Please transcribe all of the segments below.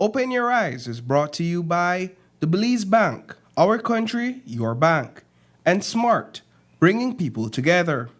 Open Your Eyes is brought to you by the Belize Bank, our country, your bank, and Smart, bringing people together.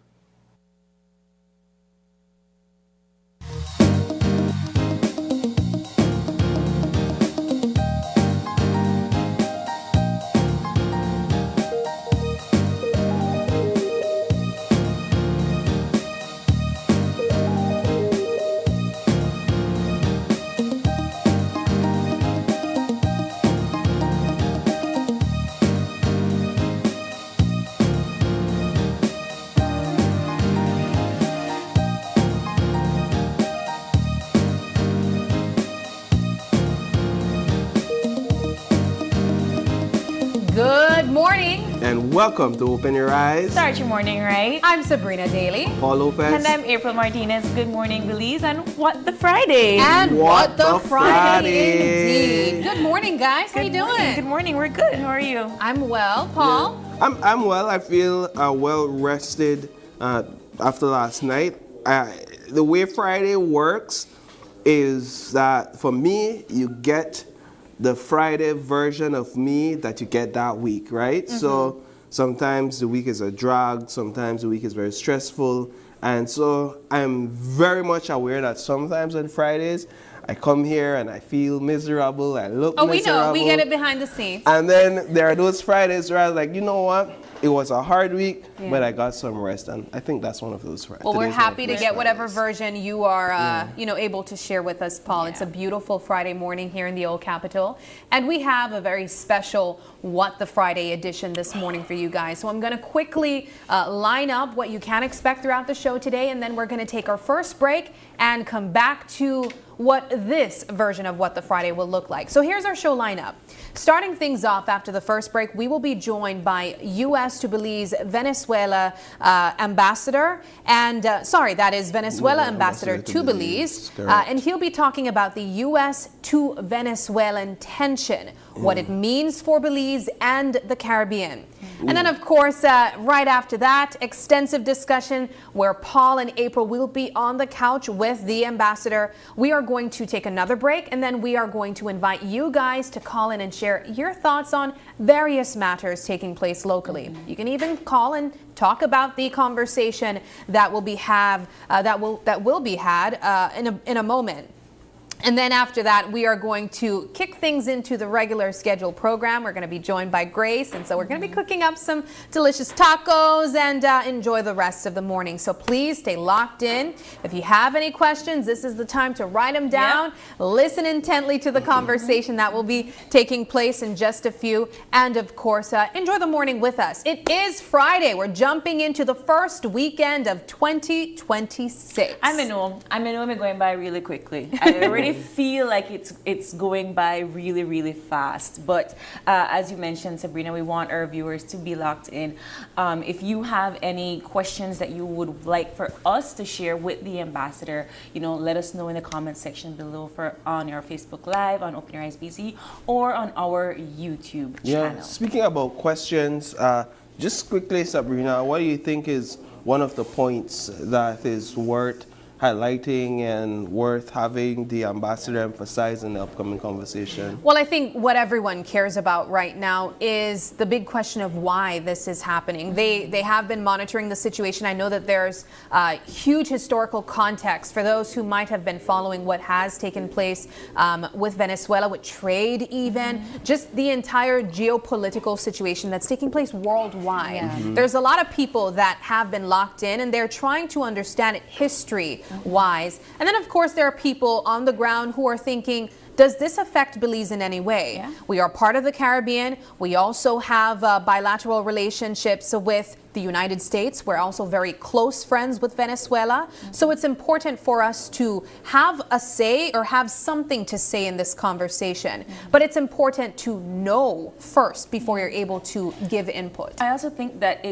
Good morning. And welcome to Open Your Eyes. Start your morning right. I'm Sabrina Daly. Paul Lopez. And I'm April Martinez. Good morning, Belize. And what the Friday? And What the Friday Friday. indeed. Good morning, guys. How you doing? Good morning. We're good. How are you? I'm well. Paul? I'm well. I feel well rested after last night. The way Friday works is that for me, you get the Friday version of me that you get that week, right? Mm-hmm. So sometimes the week is a drag, sometimes the week is very stressful. And so I'm very much aware that sometimes on Fridays, I come here and I feel miserable, I look miserable. We know. We get it behind the scenes. And then there are those Fridays where I was like, you know what? It was a hard week, but I got some rest, and I think that's one of those Fridays. Well, we're happy to get whatever version you are, able to share with us, Paul. Yeah. It's a beautiful Friday morning here in the Old Capitol, and we have a very special What the Friday edition this morning for you guys. So I'm going to quickly line up what you can expect throughout the show today, and then we're going to take our first break and come back to what this version of What the Friday will look like. So here's our show lineup. Starting things off after the first break, we will be joined by U.S. to Belize Venezuela ambassador, and that is Venezuela ambassador to Belize, and he'll be talking about the U.S. to Venezuelan tension, what it means for Belize and the Caribbean. And then, of course, right after that, extensive discussion where Paul and April will be on the couch with the ambassador. We are going to take another break, and then we are going to invite you guys to call in and share your thoughts on various matters taking place locally. You can even call and talk about the conversation that will be had in a moment. And then after that, we are going to kick things into the regular scheduled program. We're going to be joined by Grace, and so we're going to be cooking up some delicious tacos and enjoy the rest of the morning. So please stay locked in. If you have any questions, this is the time to write them down. Listen intently to the conversation that will be taking place in just a few. And of course, enjoy the morning with us. It is Friday. We're jumping into the first weekend of 2026. I know I'm going by really quickly. I already feel like it's going by really, really fast. But as you mentioned, Sabrina, we want our viewers to be locked in. If you have any questions that you would like for us to share with the ambassador, let us know in the comment section below on our Facebook Live, on Open Your Eyes BC, or on our YouTube channel. Speaking about questions, just quickly, Sabrina, what do you think is one of the points that is worth highlighting and worth having the ambassador emphasize in the upcoming conversation? Well, I think what everyone cares about right now is the big question of why this is happening. They have been monitoring the situation. I know that there's huge historical context for those who might have been following what has taken place with Venezuela, with trade even, just the entire geopolitical situation that's taking place worldwide. There's a lot of people that have been locked in, and they're trying to understand it history-wise. And then, of course, there are people on the ground who are thinking, does this affect Belize in any way? We are part of the Caribbean. We also have bilateral relationships with the United States. We're also very close friends with Venezuela. So it's important for us to have a say or have something to say in this conversation. But it's important to know first before you're able to give input. I also think that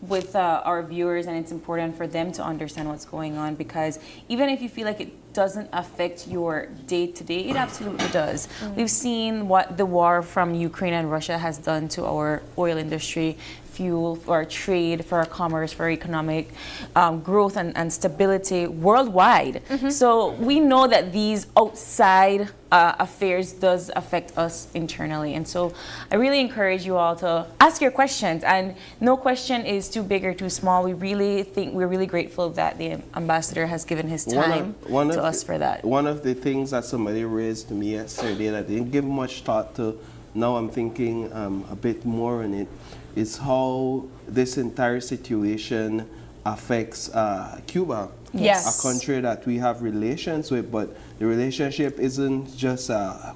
with our viewers, and it's important for them to understand what's going on, because even if you feel like it doesn't affect your day-to-day, it absolutely does. We've seen what the war from Ukraine and Russia has done to our oil industry. fuel for our trade, for our commerce, for our economic growth and stability worldwide. So we know that these outside affairs does affect us internally. And so I really encourage you all to ask your questions, and no question is too big or too small. We really think we're really grateful that the ambassador has given his time to us for that. One of the things that somebody raised to me yesterday that I didn't give much thought to, now I'm thinking a bit more on it, is how this entire situation affects Cuba. Yes. A country that we have relations with, but the relationship isn't just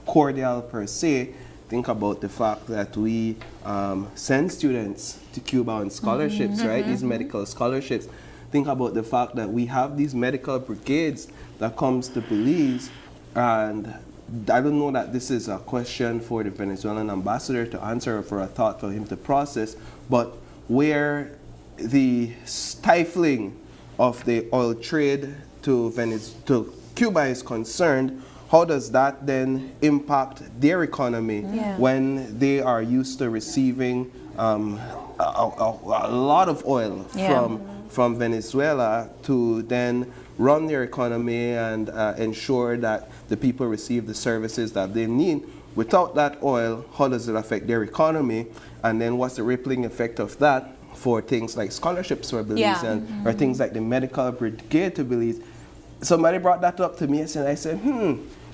cordial per se. Think about the fact that we send students to Cuba on scholarships, right? These medical scholarships. Think about the fact that we have these medical brigades that comes to Belize, and I don't know that this is a question for the Venezuelan ambassador to answer or for a thought for him to process, but where the stifling of the oil trade to Cuba is concerned, how does that then impact their economy when they are used to receiving a lot of oil from Venezuela to then run their economy and ensure that the people receive the services that they need? Without that oil, how does it affect their economy? And then what's the rippling effect of that for things like scholarships for Belize or things like the medical brigade to Belize? Somebody brought that up to me and I said,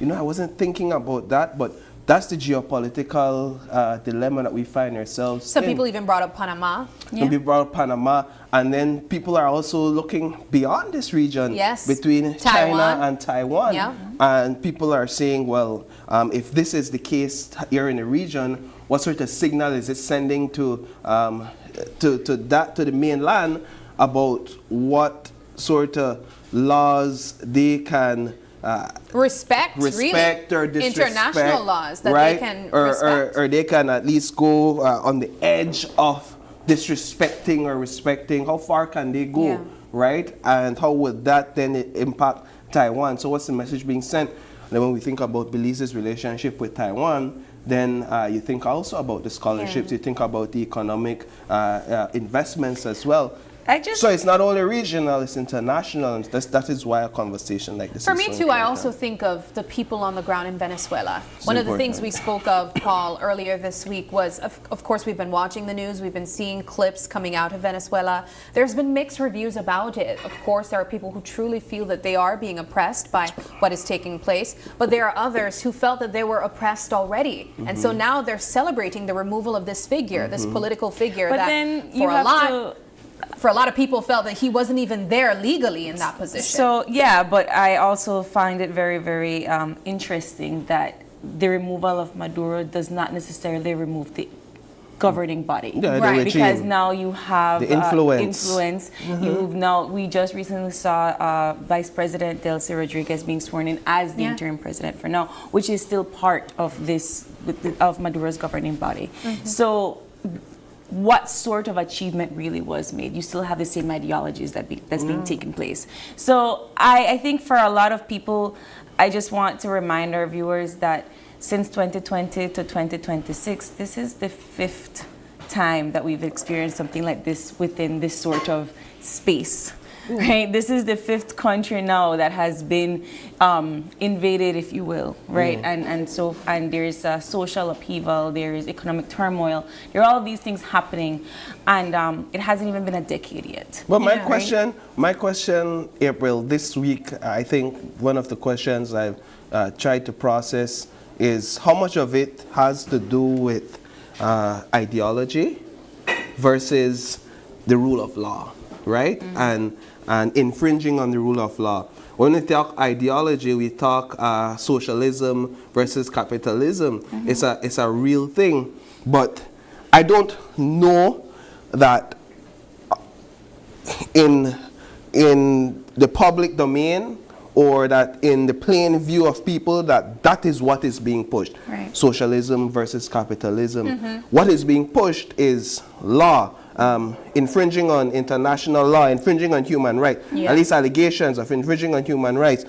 I wasn't thinking about that, but that's the geopolitical dilemma that we find ourselves in. Some people even brought up Panama. Some people brought up Panama, and then people are also looking beyond this region between China and Taiwan. And people are saying, well, if this is the case here in the region, what sort of signal is it sending to the mainland about what sort of laws they can respect really, or disrespect, international laws that right? they can respect, or they can at least go on the edge of disrespecting or respecting. How far can they go, right? And how would that then impact Taiwan? So what's the message being sent? And then when we think about Belize's relationship with Taiwan, then you think also about the scholarships, you think about the economic investments as well. So it's not only regional, it's international, and that is why a conversation like this For is me so too, important. I also think of the people on the ground in Venezuela. One of the important. things we spoke of, Paul, earlier this week was, of course, we've been watching the news, we've been seeing clips coming out of Venezuela. There's been mixed reviews about it. Of course, there are people who truly feel that they are being oppressed by what is taking place, but there are others who felt that they were oppressed already. And so now they're celebrating the removal of this figure, this political figure for a lot of people felt that he wasn't even there legally in that position. So, but I also find it very, very interesting that the removal of Maduro does not necessarily remove the governing body. Right. Because now you have the influence. We just recently saw Vice President Delcy Rodriguez being sworn in as the interim president for now, which is still part of of Maduro's governing body. So what sort of achievement really was made? You still have the same ideologies that's being taken place. So I think for a lot of people, I just want to remind our viewers that since 2020 to 2026, this is the 5th time that we've experienced something like this within this sort of space. Right, this is the 5th country now that has been invaded, if you will, right? And there's social upheaval, there is economic turmoil, there are all these things happening, and it hasn't even been a decade yet. But my question, April, this week, I think one of the questions I've tried to process is how much of it has to do with ideology versus the rule of law, right? And infringing on the rule of law. When we talk ideology, we talk socialism versus capitalism. It's a real thing. But I don't know that in the public domain or that in the plain view of people that is what is being pushed. Right. Socialism versus capitalism. What is being pushed is law. Infringing on international law, infringing on human rights, at least allegations of infringing on human rights,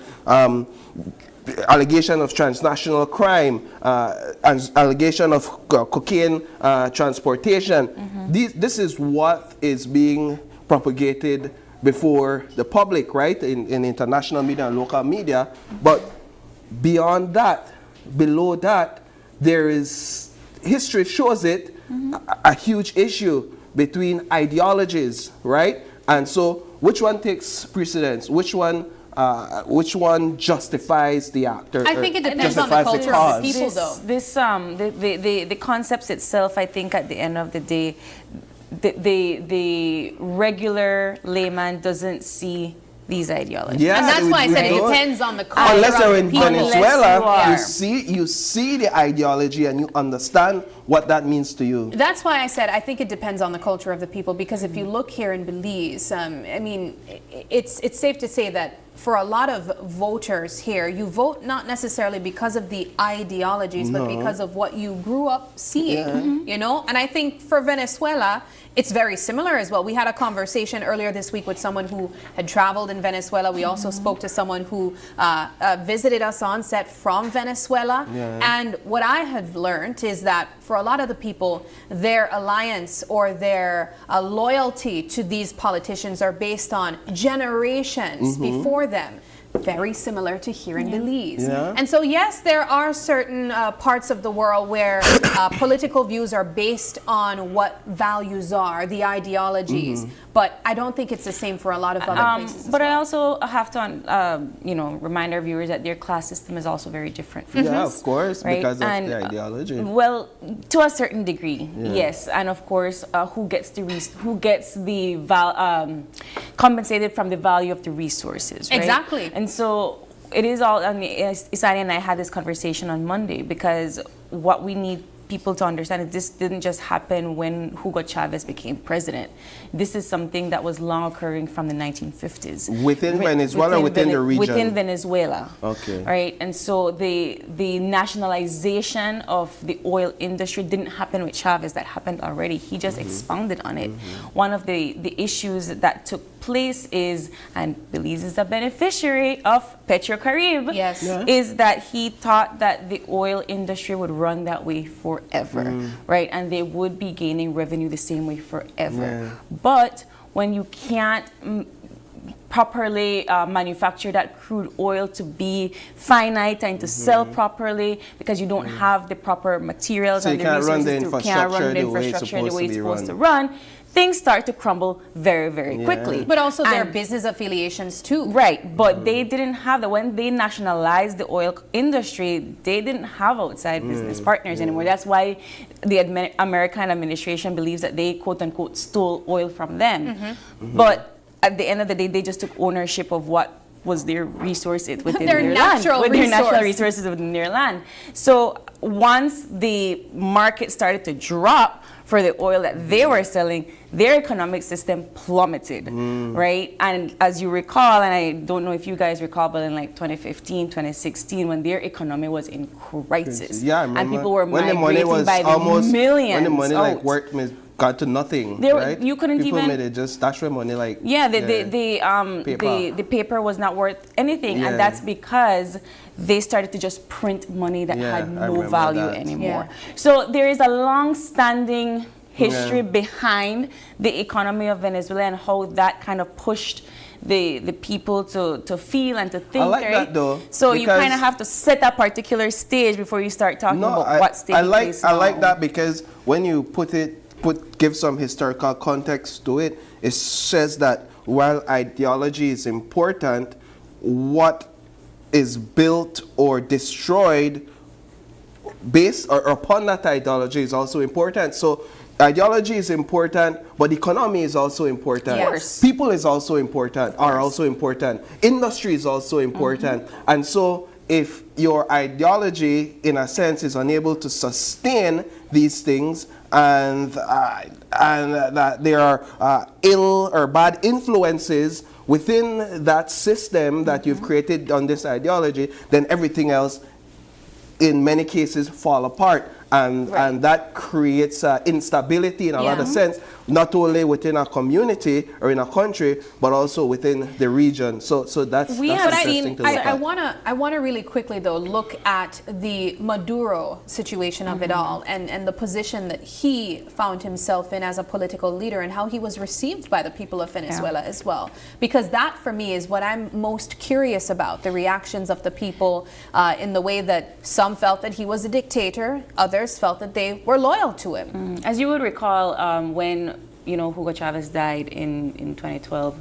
allegation of transnational crime, allegation of cocaine transportation. This is what is being propagated before the public, right, in international media and local media. But beyond that, below that, there is, history shows it, a huge issue between ideologies, right? And so which one takes precedence? Which one justifies the actor? I think it depends on the culture of the people, though. The concepts itself, I think at the end of the day, the regular layman doesn't see these ideologies. Yeah, and that's why I said it depends on the culture unless of you're the in people. Venezuela, you see the ideology and you understand what that means to you. That's why I said I think it depends on the culture of the people, because if you look here in Belize, I mean, it's safe to say that for a lot of voters here, you vote not necessarily because of the ideologies, but because of what you grew up seeing, you know? And I think for Venezuela, it's very similar as well. We had a conversation earlier this week with someone who had traveled in Venezuela. We also spoke to someone who visited us on set from Venezuela. And what I have learned is that for a lot of the people, their alliance or their loyalty to these politicians are based on generations before them. Very similar to here in Belize. And so yes, there are certain parts of the world where political views are based on what values are, the ideologies, but I don't think it's the same for a lot of other places. But I also have to, you know, remind our viewers that their class system is also very different from Yeah, this, of course, right? because of And, the ideology. Well, to a certain degree, yes, and of course, who gets the compensated from the value of the resources, right? Exactly. And so it is all, I mean, Isani and I had this conversation on Monday, because what we need people to understand is this didn't just happen when Hugo Chavez became president. This is something that was long occurring from the 1950s. Within Venezuela or within the region? Within Venezuela. Okay. Right, and so the nationalization of the oil industry didn't happen with Chavez, that happened already. He just expounded on it. One of the issues that took place is, and Belize is a beneficiary of Petrocarib, is that he thought that the oil industry would run that way forever, right? And they would be gaining revenue the same way forever. But when you can't properly manufacture that crude oil to be finite and to sell properly, because you don't have the proper materials so and you the can't run the resources to can't run the infrastructure the way it's supposed to run, things start to crumble very, very quickly. But also their business affiliations too. Right, but they didn't have that. When they nationalized the oil industry, they didn't have outside business partners anymore. That's why the American administration believes that they, quote unquote, stole oil from them. But at the end of the day, they just took ownership of what was their resources within their land, their natural resources within their land. So once the market started to drop for the oil that they were selling, their economic system plummeted, right? And as you recall, and I don't know if you guys recall, but in like 2015, 2016, when their economy was in crisis, and people were migrating by the millions. When the money like worked, got to nothing, right? You couldn't people even made it just stash their money like the paper was not worth anything, and that's because they started to just print money that had no value anymore. So there is a long-standing history behind the economy of Venezuela and how that kind of pushed the people to feel and to think. I like that though. So you kind of have to set a particular stage before you start talking about what stage. I like that, because when you give some historical context to it, it says that while ideology is important, what is built or destroyed based or upon that ideology is also important. So ideology is important, but economy is also important. Yes. People is also important, are also important. Industry is also important. And so if your ideology, in a sense, is unable to sustain these things, and that there are ill or bad influences within that system that you've created on this ideology, then everything else in many cases fall apart. and that creates instability in a lot of sense, not only within a community or in a country, but also within the region. So that's interesting to look at. I want to really quickly though look at the Maduro situation of it all, and the position that he found himself in as a political leader, and how he was received by the people of Venezuela as well, because that for me is what I'm most curious about, the reactions of the people in the way that some felt that he was a dictator, others felt that they were loyal to him. As you would recall, when Hugo Chavez died in 2012,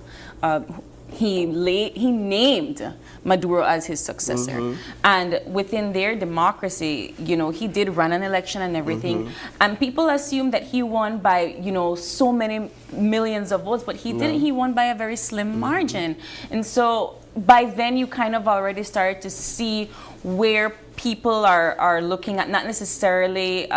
he named Maduro as his successor, and within their democracy, he did run an election and everything, and people assumed that he won by so many millions of votes, but he didn't. He won by a very slim margin, and so by then you kind of already started to see where people are looking at not necessarily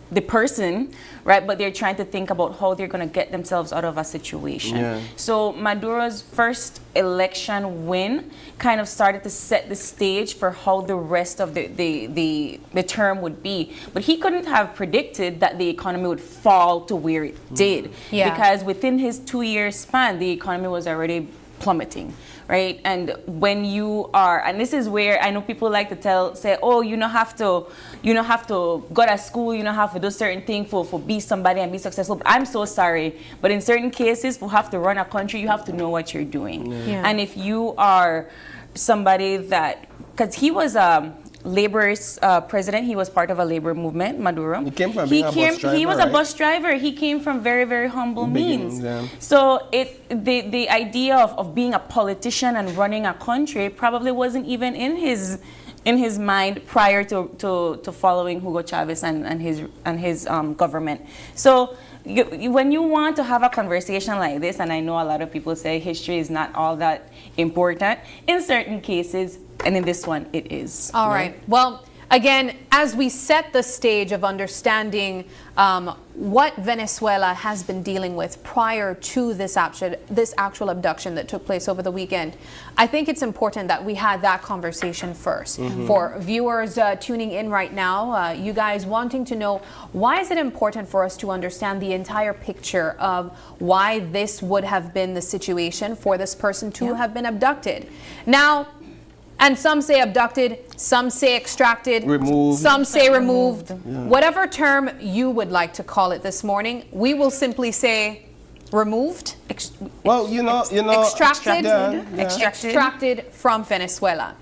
the person, right? But they're trying to think about how they're going to get themselves out of a situation. Yeah. So Maduro's first election win kind of started to set the stage for how the rest of the term would be. But he couldn't have predicted that the economy would fall to where it did. Yeah. Because within his 2-year span, the economy was already plummeting. Right, and when you are, and this is where I know people like to say, oh, you don't have to go to school, you don't have to do certain things for be somebody and be successful. But I'm so sorry, but in certain cases, for have to run a country, you have to know what you're doing. Yeah. And if you are somebody that, because he was Labor's president, he was part of a labor movement, Maduro. He came from being a bus driver, He was right? a bus driver. He came from very, very humble means. Yeah. So the idea of being a politician and running a country probably wasn't even in his mind prior to following Hugo Chavez and his government. So when you want to have a conversation like this, and I know a lot of people say history is not all that important, in certain cases, and in this one, it is. All right. Well, again, as we set the stage of understanding what Venezuela has been dealing with prior to this actual abduction that took place over the weekend, I think it's important that we had that conversation first. For viewers tuning in right now, you guys wanting to know, why is it important for us to understand the entire picture of why this would have been the situation for this person to have been abducted? Now, and some say abducted, some say extracted, removed, some say removed. Whatever term you would like to call it this morning, we will simply say removed. Well, Extracted, Extracted from Venezuela.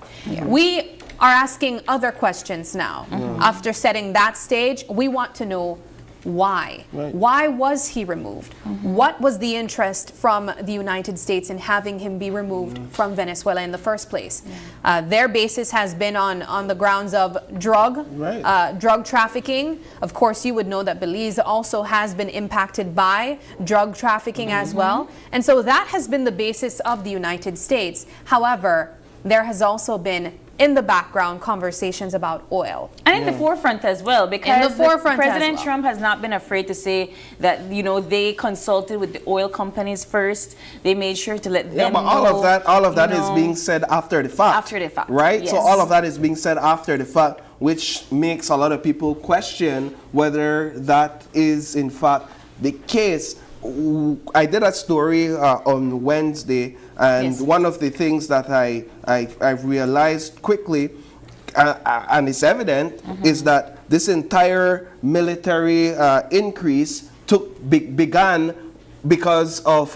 We are asking other questions now. After setting that stage, we want to know why. Why was he removed? What was the interest from the United States in having him be removed from Venezuela in the first place? Their basis has been on the grounds of drug trafficking. Of course, you would know that Belize also has been impacted by drug trafficking as well. And so that has been the basis of the United States. However, there has also been in the background conversations about oil. And in the forefront as well, because President as well. Trump has not been afraid to say that, they consulted with the oil companies first. They made sure to let them know. all of that is being said after the fact. After the fact, right? yes. So all of that is being said after the fact, which makes a lot of people question whether that is in fact the case. I did a story on Wednesday, and one of the things that I realized quickly, and it's evident, is that this entire military increase began because of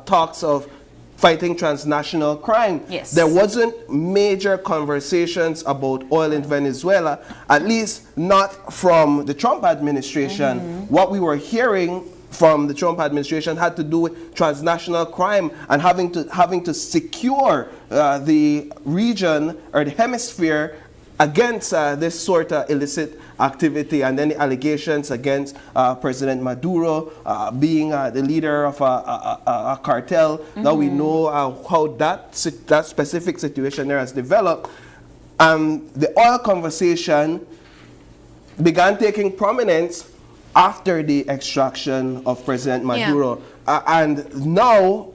talks of fighting transnational crime. Yes. There wasn't major conversations about oil in Venezuela, at least not from the Trump administration. What we were hearing from the Trump administration had to do with transnational crime and having to secure the region or the hemisphere against this sort of illicit activity, and then the allegations against President Maduro being the leader of a cartel. Now we know how that specific situation there has developed. The oil conversation began taking prominence after the extraction of President Maduro. And now,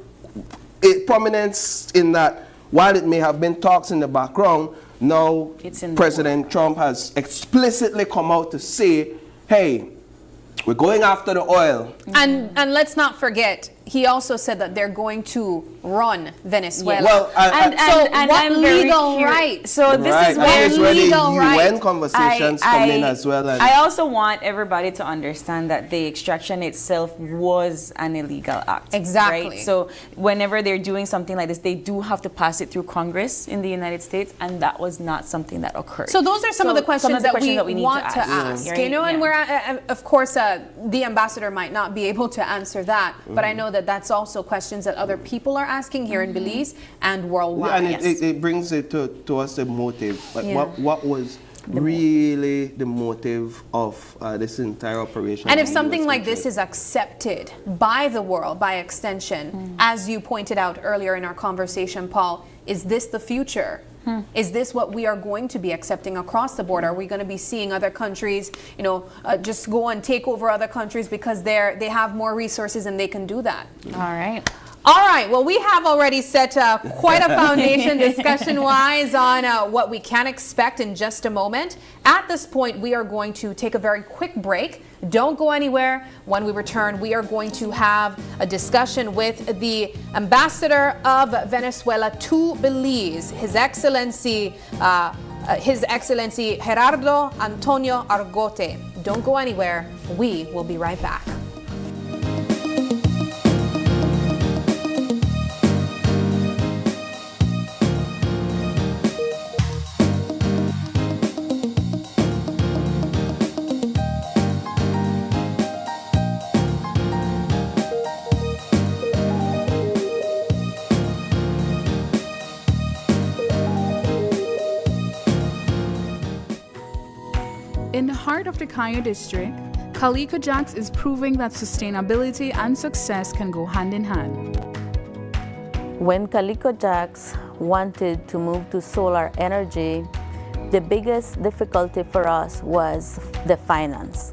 prominence in that, while it may have been talks in the background, now It's in the President Trump has explicitly come out to say, hey, we're going after the oil. And let's not forget, he also said that they're going to run Venezuela. Well, what I'm very legal curious. right? So this right, is and where it's where the legal UN right. conversations come in as well. And I also want everybody to understand that the extraction itself was an illegal act. Exactly. Right? So whenever they're doing something like this, they do have to pass it through Congress in the United States, and that was not something that occurred. So those are some of the questions that we need want to ask. right? You know, and Yeah. we're of course the ambassador might not be able to answer that, but I know that that's also questions that other people are asking here in Belize and worldwide. and it brings it to us the motive. Like Yeah. what was really the motive of this entire operation? And if in the something US like this country? is accepted by the world, by extension, as you pointed out earlier in our conversation, Paul, is this the future? Is this what we are going to be accepting across the board? Are we going to be seeing other countries, you know, just go and take over other countries because they have more resources and they can do that? All right. All right. Well, we have already set quite a foundation discussion-wise on what we can expect in just a moment. At this point, we are going to take a very quick break. Don't go anywhere. When we return, we are going to have a discussion with the ambassador of Venezuela to Belize, His Excellency Gerardo Antonio Argote. Don't go anywhere. We will be right back. In the heart of the Cayo district, Calico Jacks is proving that sustainability and success can go hand in hand. When Calico Jacks wanted to move to solar energy, the biggest difficulty for us was the finance.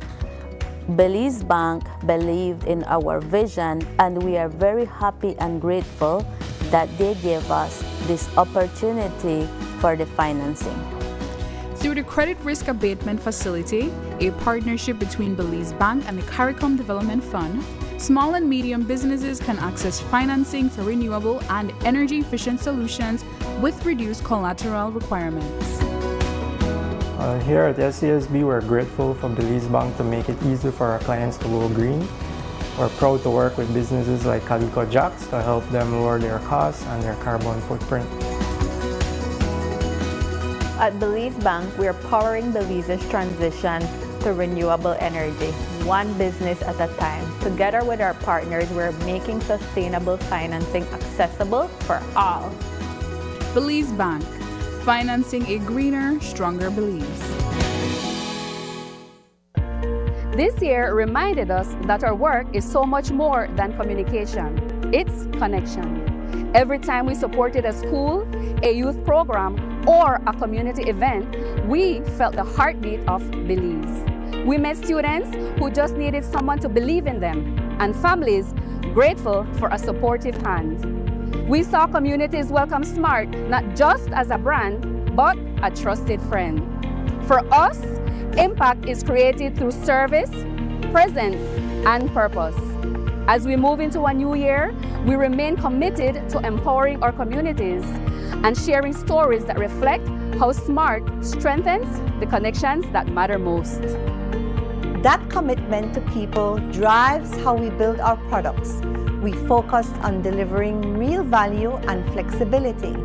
Belize Bank believed in our vision, and we are very happy and grateful that they gave us this opportunity for the financing. Through the Credit Risk Abatement Facility, a partnership between Belize Bank and the CARICOM Development Fund, small and medium businesses can access financing for renewable and energy-efficient solutions with reduced collateral requirements. Here at SCSB, we're grateful for Belize Bank to make it easy for our clients to go green. We're proud to work with businesses like Calico Jacks to help them lower their costs and their carbon footprint. At Belize Bank, we are powering Belize's transition to renewable energy, one business at a time. Together with our partners, we're making sustainable financing accessible for all. Belize Bank, financing a greener, stronger Belize. This year reminded us that our work is so much more than communication. It's connection. Every time we supported a school, a youth program, or a community event, we felt the heartbeat of Belize. We met students who just needed someone to believe in them, and families grateful for a supportive hand. We saw communities welcome SMART not just as a brand, but a trusted friend. For us, impact is created through service, presence, and purpose. As we move into a new year, we remain committed to empowering our communities and sharing stories that reflect how SMART strengthens the connections that matter most. That commitment to people drives how we build our products. We focused on delivering real value and flexibility.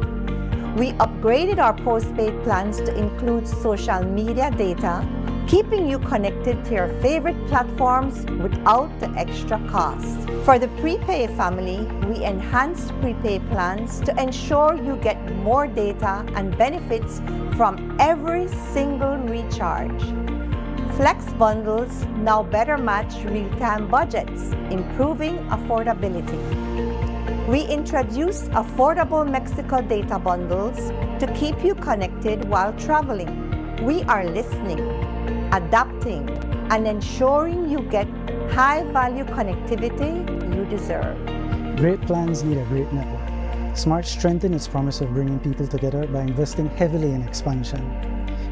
We upgraded our postpaid plans to include social media data, keeping you connected to your favorite platforms without the extra cost. For the prepay family, we enhanced prepaid plans to ensure you get more data and benefits from every single recharge. Flex bundles now better match real-time budgets, improving affordability. We introduced affordable Mexico data bundles to keep you connected while traveling. We are listening, adapting, and ensuring you get high-value connectivity you deserve. Great plans need a great network. Smart strengthened its promise of bringing people together by investing heavily in expansion.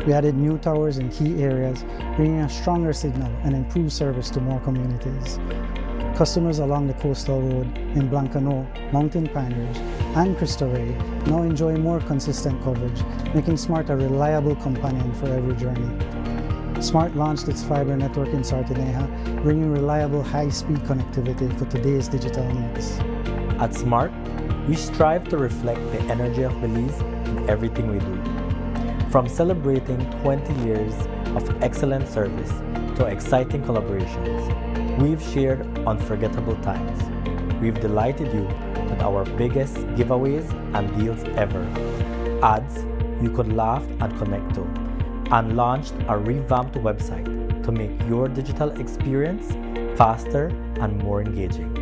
We added new towers in key areas, bringing a stronger signal and improved service to more communities. Customers along the coastal road in Blancano, Mountain Pine Ridge, and Cristo Rey now enjoy more consistent coverage, making Smart a reliable companion for every journey. Smart launched its fiber network in Sartineja, bringing reliable high-speed connectivity for today's digital needs. At Smart, we strive to reflect the energy of Belize in everything we do. From celebrating 20 years of excellent service to exciting collaborations, we've shared unforgettable times. We've delighted you with our biggest giveaways and deals ever, ads you could laugh and connect to, and launched a revamped website to make your digital experience faster and more engaging.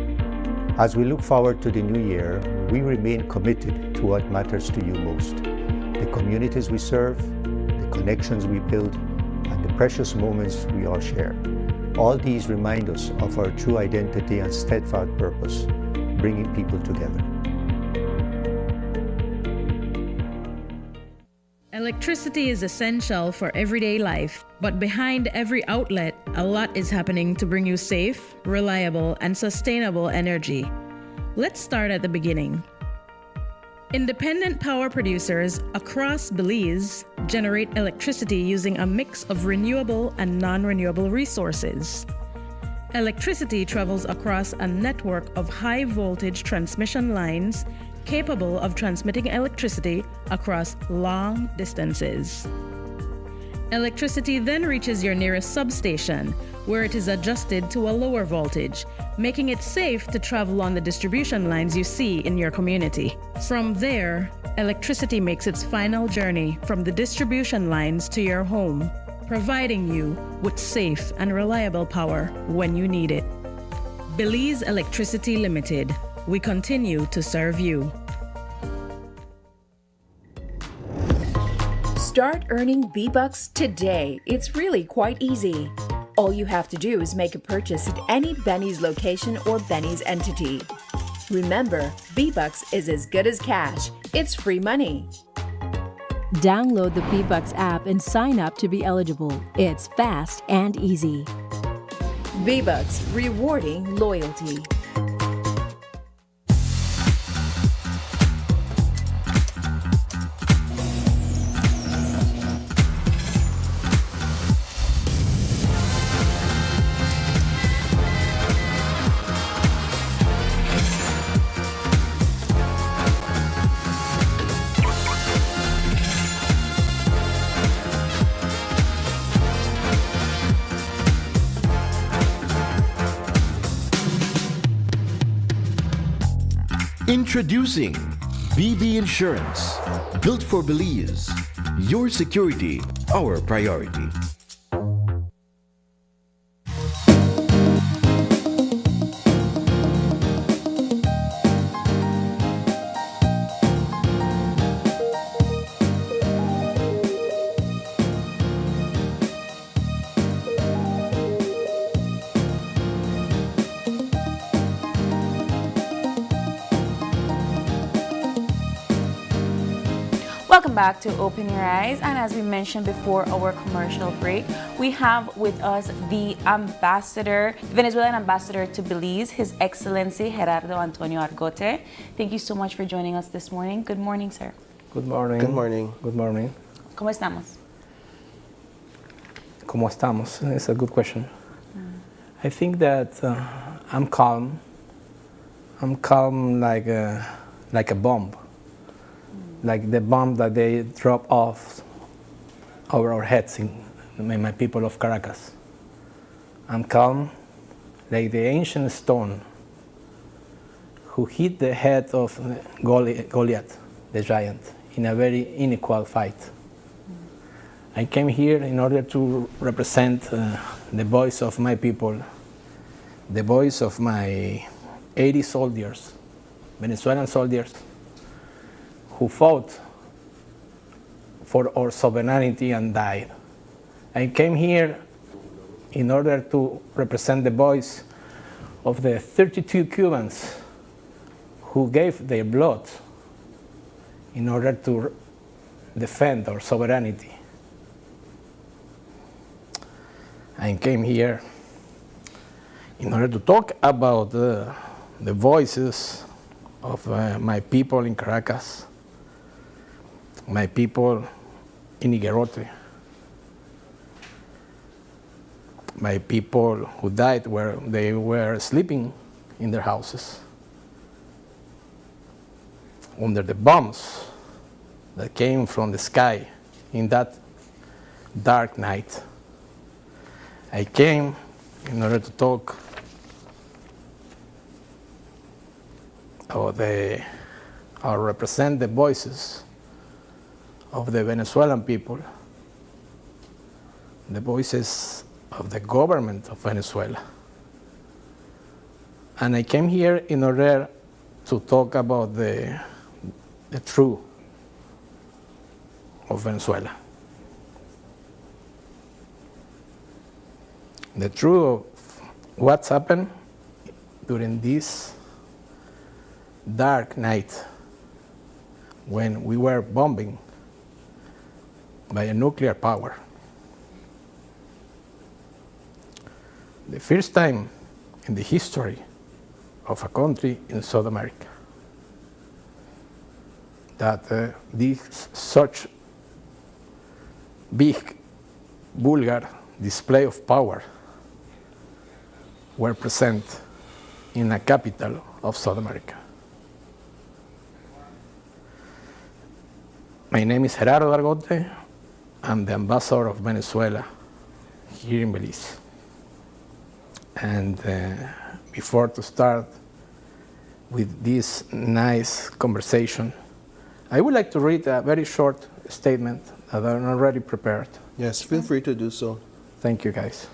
As we look forward to the new year, we remain committed to what matters to you most: the communities we serve, the connections we build, and the precious moments we all share. All these remind us of our true identity and steadfast purpose, bringing people together. Electricity is essential for everyday life, but behind every outlet, a lot is happening to bring you safe, reliable, and sustainable energy. Let's start at the beginning. Independent power producers across Belize generate electricity using a mix of renewable and non-renewable resources. Electricity travels across a network of high-voltage transmission lines capable of transmitting electricity across long distances. Electricity then reaches your nearest substation, where it is adjusted to a lower voltage, making it safe to travel on the distribution lines you see in your community. From there, electricity makes its final journey from the distribution lines to your home, providing you with safe and reliable power when you need it. Belize Electricity Limited. We continue to serve you. Start earning B-Bucks today. It's really quite easy. All you have to do is make a purchase at any Benny's location or Benny's entity. Remember, B-Bucks is as good as cash. It's free money. Download the B-Bucks app and sign up to be eligible. It's fast and easy. B-Bucks, rewarding loyalty. Introducing BB Insurance, built for Belize. Your security, our priority. Welcome back to Open Your Eyes, and as we mentioned before our commercial break, we have with us the ambassador, Venezuelan ambassador to Belize, His Excellency Gerardo Antonio Argote. Thank you so much for joining us this morning. Good morning, sir. Good morning. Good morning. Good morning. ¿Cómo estamos? ¿Cómo estamos? It's a good question. I think that I'm calm. I'm calm like a bomb. Like the bomb that they drop off over our heads in my people of Caracas. I'm calm like the ancient stone who hit the head of Goliath, the giant, in a very unequal fight. I came here in order to represent the voice of my people, the voice of my 80 soldiers, Venezuelan soldiers, who fought for our sovereignty and died. I came here in order to represent the voice of the 32 Cubans who gave their blood in order to defend our sovereignty. I came here in order to talk about the voices of my people in Caracas, my people in Higuerote, my people who died where they were sleeping in their houses under the bombs that came from the sky in that dark night. I came in order to talk about or represent the voices of the Venezuelan people, the voices of the government of Venezuela. And I came here in order to talk about the truth of Venezuela. The truth of what's happened during this dark night when we were bombing by a nuclear power. The first time in the history of a country in South America that this such big, vulgar display of power were present in a capital of South America. My name is Gerardo Argote. I'm the ambassador of Venezuela here in Belize. And before to start with this nice conversation, I would like to read a very short statement that I'm already prepared. Yes, feel free to do so. Thank you, guys.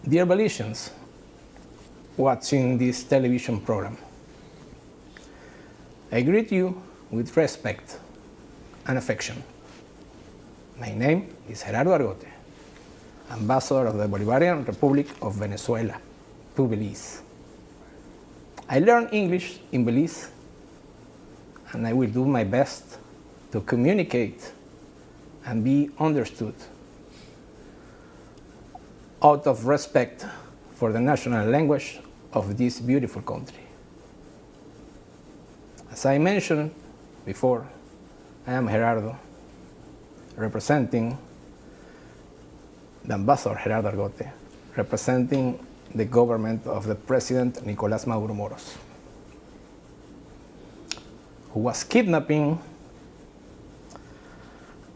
Dear Belizeans watching this television program, I greet you with respect and affection. My name is Gerardo Argote, ambassador of the Bolivarian Republic of Venezuela to Belize. I learned English in Belize, and I will do my best to communicate and be understood out of respect for the national language of this beautiful country. As I mentioned before, I am Gerardo, representing the ambassador Gerardo Argote, representing the government of the President Nicolás Maduro Moros, who was kidnapping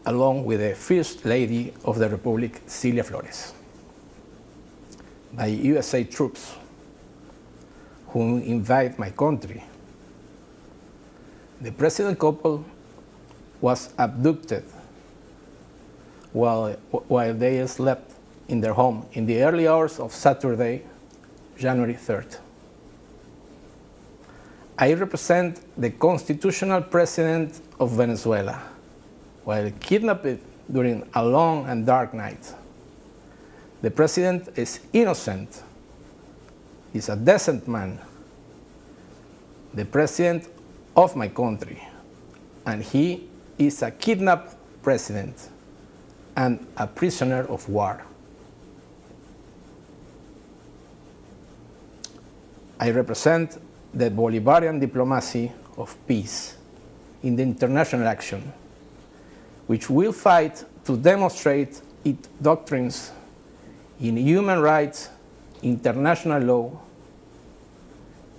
along with the First Lady of the Republic, Cilia Flores, by USA troops who invade my country. The president couple was abducted while they slept in their home in the early hours of Saturday, January 3rd. I represent the constitutional president of Venezuela, while kidnapped during a long and dark night. The president is innocent. He's a decent man, the president of my country, and he is a kidnapped president and a prisoner of war. I represent the Bolivarian diplomacy of peace in the international action, which will fight to demonstrate its doctrines in human rights, international law,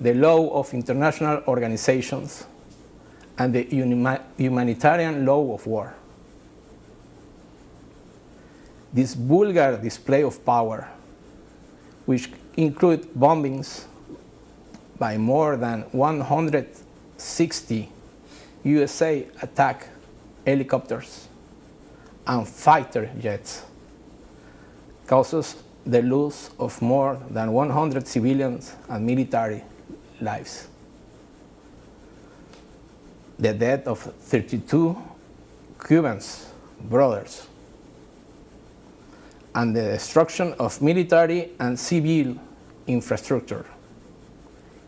the law of international organizations, and the humanitarian law of war. This vulgar display of power, which include bombings by more than 160 USA attack helicopters and fighter jets, causes the loss of more than 100 civilians and military lives, the death of 32 Cuban brothers, and the destruction of military and civil infrastructure,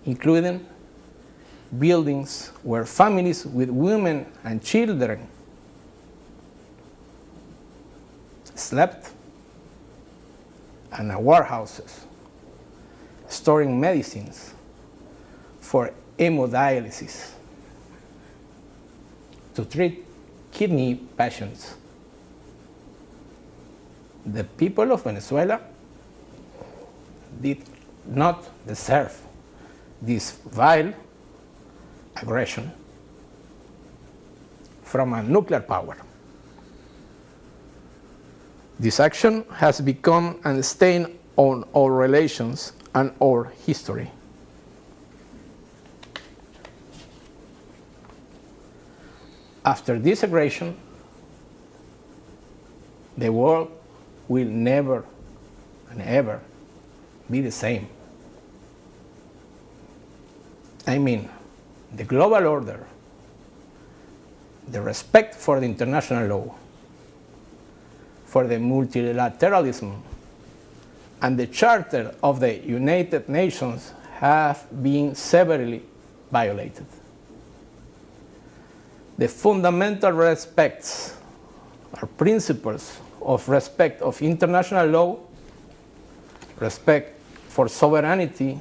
including buildings where families with women and children slept, and warehouses storing medicines for hemodialysis to treat kidney patients. The people of Venezuela did not deserve this vile aggression from a nuclear power. This action has become a stain on our relations and our history. After this aggression, the world will never and ever be the same. I mean, the global order, the respect for the international law, for the multilateralism, and the Charter of the United Nations have been severely violated. The fundamental respects or principles of respect of international law, respect for sovereignty,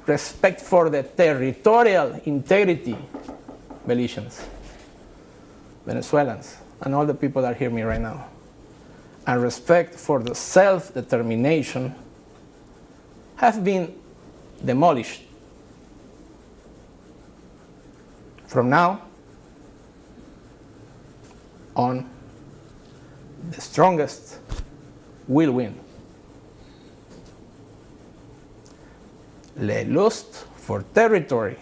respect for the territorial integrity, Belizeans, Venezuelans, and all the people that hear me right now, and respect for the self-determination have been demolished. From now on, the strongest will win. The lust for territory,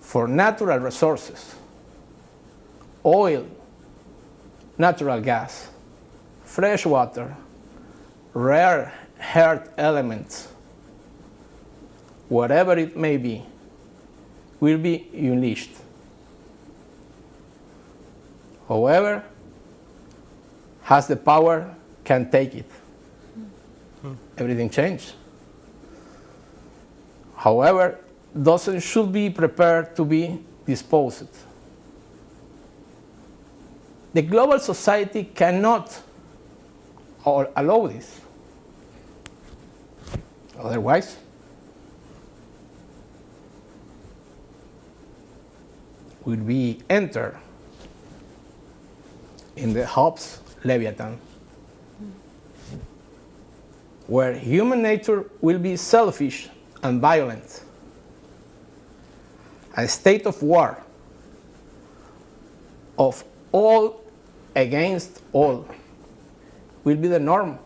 for natural resources, oil, natural gas, fresh water, rare earth elements, whatever it may be, will be unleashed. Whoever has the power can take it. Everything changed. However, those should be prepared to be disposed. The global society cannot allow this. Otherwise, will we enter in the Hobbes Leviathan, where human nature will be selfish and violent. A state of war, of all against all, will be the norm,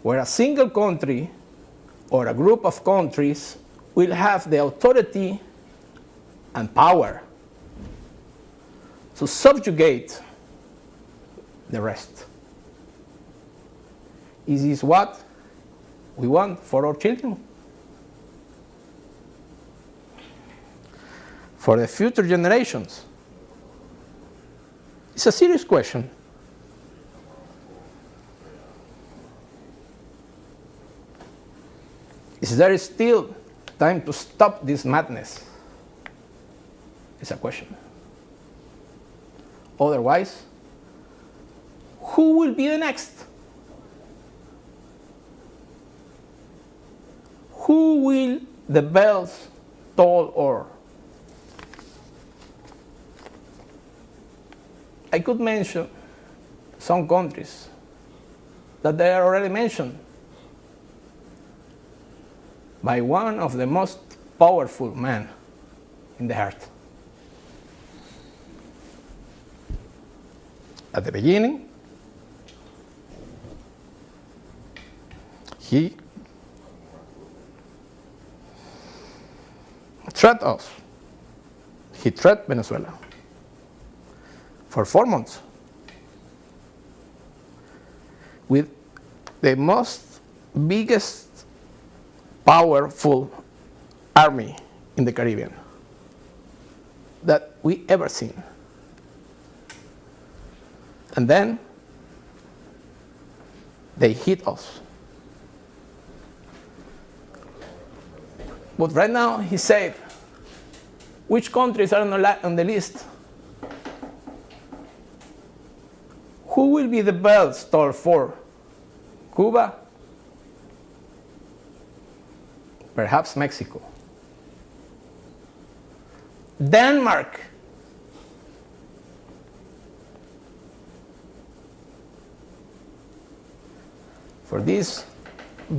where a single country or a group of countries will have the authority and power to subjugate the rest. Is this what we want for our children? For the future generations? It's a serious question. Is there still time to stop this madness? It's a question. Otherwise, who will be the next? Who will the bells toll o'er? I could mention some countries that they are already mentioned by one of the most powerful men in the earth. At the beginning, he threatened us. He threatened Venezuela for 4 months with the most biggest powerful army in the Caribbean that we ever seen. And then they hit us. But right now, he said, which countries are on the list? Who will be the bell toll for? Cuba? Perhaps Mexico. Denmark. For this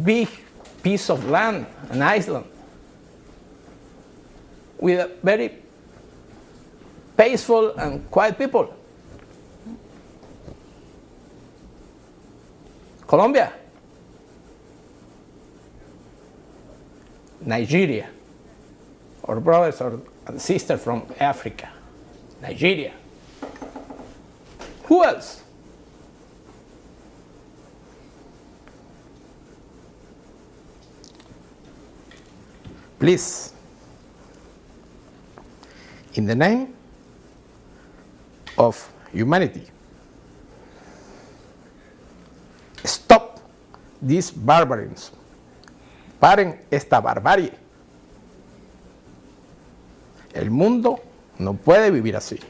big piece of land, an island, with a very peaceful and quiet people. Colombia. Nigeria. Our brothers or sisters from Africa. Nigeria. Who else? Please, in the name of humanity, stop this barbarism. Paren esta barbarie. El mundo no puede vivir así.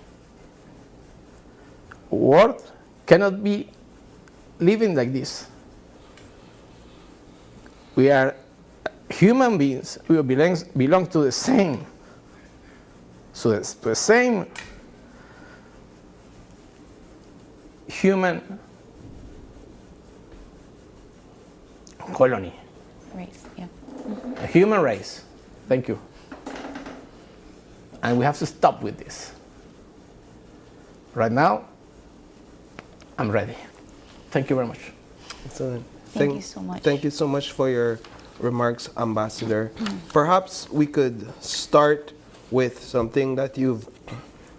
World cannot be living like this. We are human beings. We belong to the same, to the same human colony. Race, yeah. A human race. Thank you. And we have to stop with this. Right now, I'm ready. Thank you very much. Excellent. Thank you so much. Thank you so much for your remarks, Ambassador. Perhaps we could start with something that you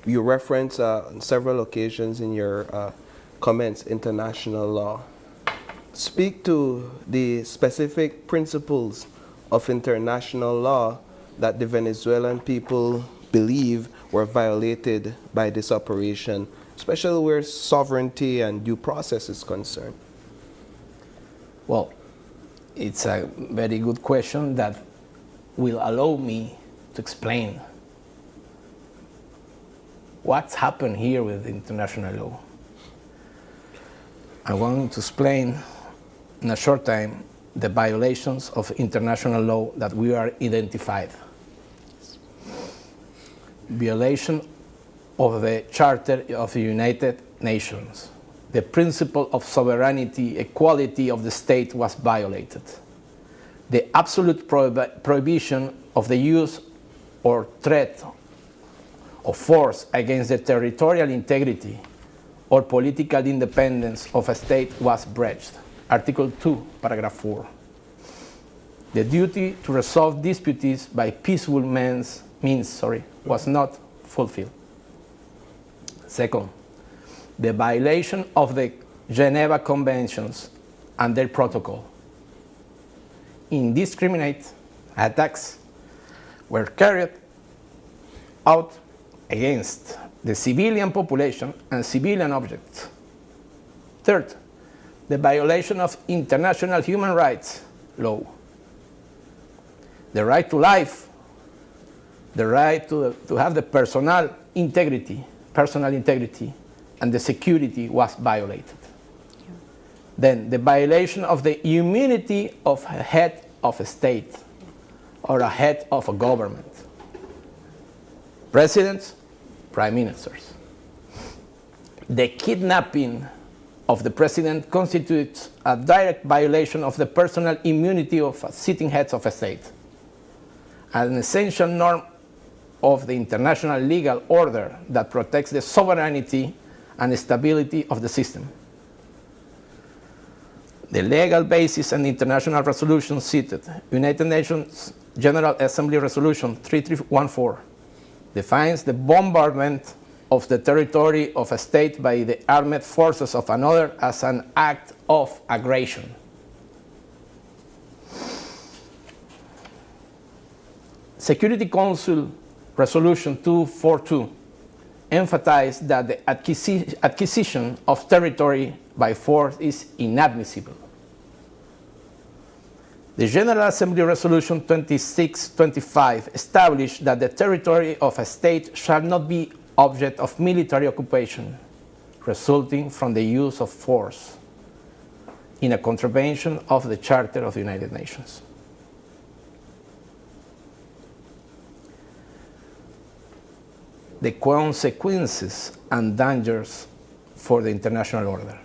referenced on several occasions in your comments, international law. Speak to the specific principles of international law that the Venezuelan people believe were violated by this operation, especially where sovereignty and due process is concerned. Well, it's a very good question that will allow me to explain what's happened here with international law. I want to explain in a short time the violations of international law that we are identified. Violation of the Charter of the United Nations. The principle of sovereignty, equality of the state was violated. The absolute prohibition of the use or threat of force against the territorial integrity or political independence of a state was breached. Article 2, paragraph 4. The duty to resolve disputes by peaceful means was not fulfilled. Second, the violation of the Geneva Conventions and their protocol. Indiscriminate attacks were carried out against the civilian population and civilian objects. Third, the violation of international human rights law. The right to life, the right to have the personal integrity, and the security was violated. Yeah. Then the violation of the immunity of a head of a state or a head of a government. Presidents, prime ministers. The kidnapping of the president constitutes a direct violation of the personal immunity of sitting heads of a state, an essential norm of the international legal order that protects the sovereignty and stability of the system. The legal basis and international resolution cited, United Nations General Assembly Resolution 3314, defines the bombardment of the territory of a state by the armed forces of another as an act of aggression. Security Council Resolution 242 emphasized that the acquisition of territory by force is inadmissible. The General Assembly Resolution 2625 established that the territory of a state shall not be object of military occupation resulting from the use of force in a contravention of the Charter of the United Nations. The consequences and dangers for the international order.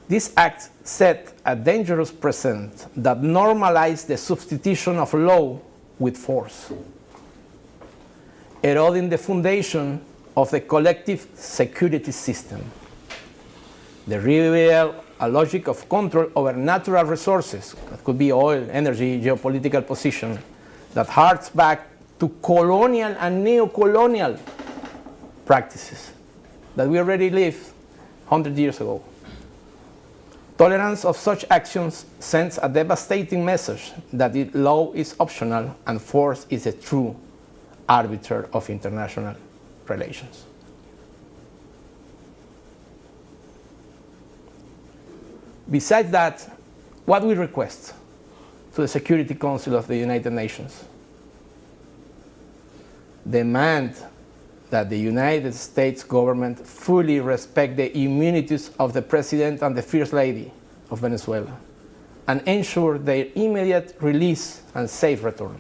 This act set a dangerous precedent that normalized the substitution of law with force, eroding the foundation of the collective security system. They reveal a logic of control over natural resources, that could be oil, energy, geopolitical position, that harks back to colonial and neo-colonial practices that we already lived 100 years ago. Tolerance of such actions sends a devastating message that the law is optional and force is a true arbiter of international relations. Besides that, what we request to the Security Council of the United Nations? Demand that the United States government fully respect the immunities of the President and the First Lady of Venezuela and ensure their immediate release and safe return.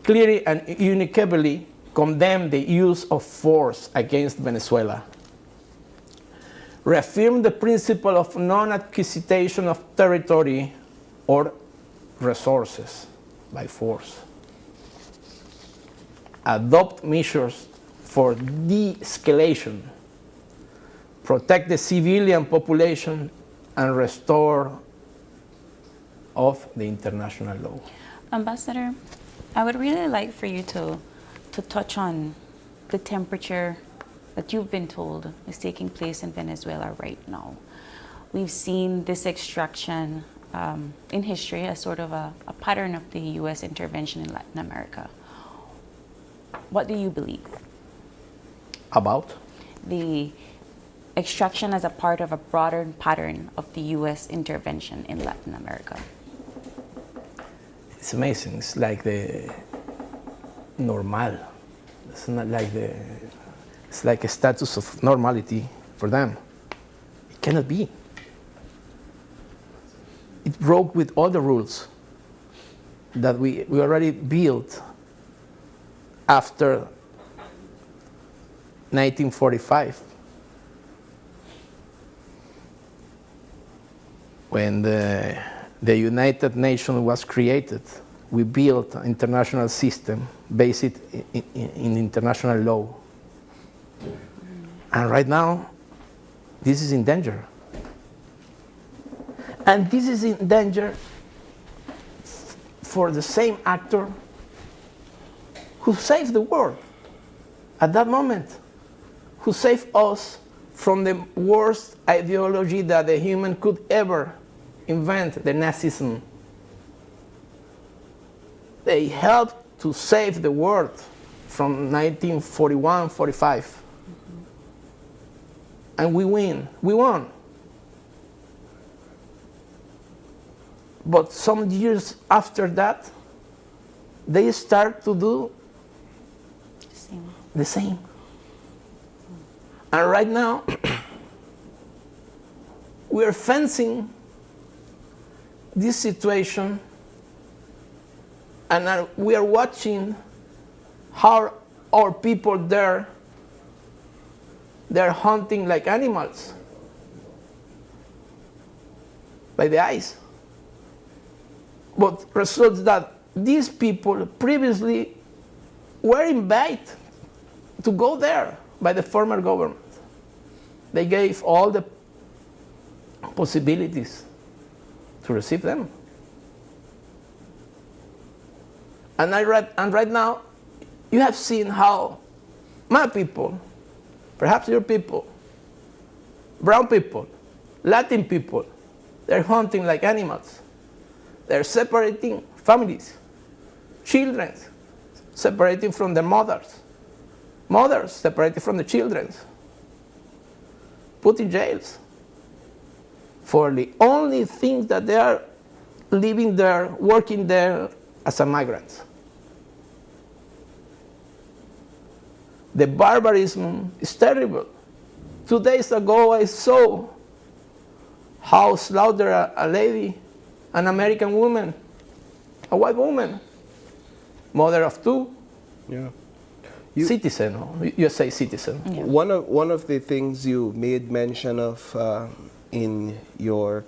Clearly and unequivocally condemn the use of force against Venezuela. Reaffirm the principle of non-acquisition of territory or resources by force. Adopt measures for de-escalation, protect the civilian population, and restore of the international law. Ambassador, I would really like for you to touch on the temperature that you've been told is taking place in Venezuela right now. We've seen this extraction in history as sort of a pattern of the US intervention in Latin America. What do you believe? About? The extraction as a part of a broader pattern of the US intervention in Latin America. It's amazing. It's like the normal. It's not like the, it's like a status of normality for them. It cannot be. It broke with all the rules that we already built after 1945, when the United Nations was created. We built an international system based in international law. And right now, this is in danger. And this is in danger for the same actor who saved the world at that moment, who saved us from the worst ideology that the human could ever invent, the Nazism. They helped to save the world from 1941-45. And we won. But some years after that, they start to do the same. And right now, we're fencing this situation, and we are watching how our people there, they're hunting like animals by the eyes. But results that these people previously were invited to go there by the former government. They gave all the possibilities to receive them. And right now, you have seen how my people, perhaps your people, brown people, Latin people, they're hunting like animals. They're separating families, children, separating from their mothers, mothers separated from the children, put in jails, for the only thing that they are living there, working there as a migrant. The barbarism is terrible. 2 days ago, I saw how slaughter a lady, an American woman, a white woman, mother of two, citizen, USA citizen. Yeah. One of the things you made mention of in your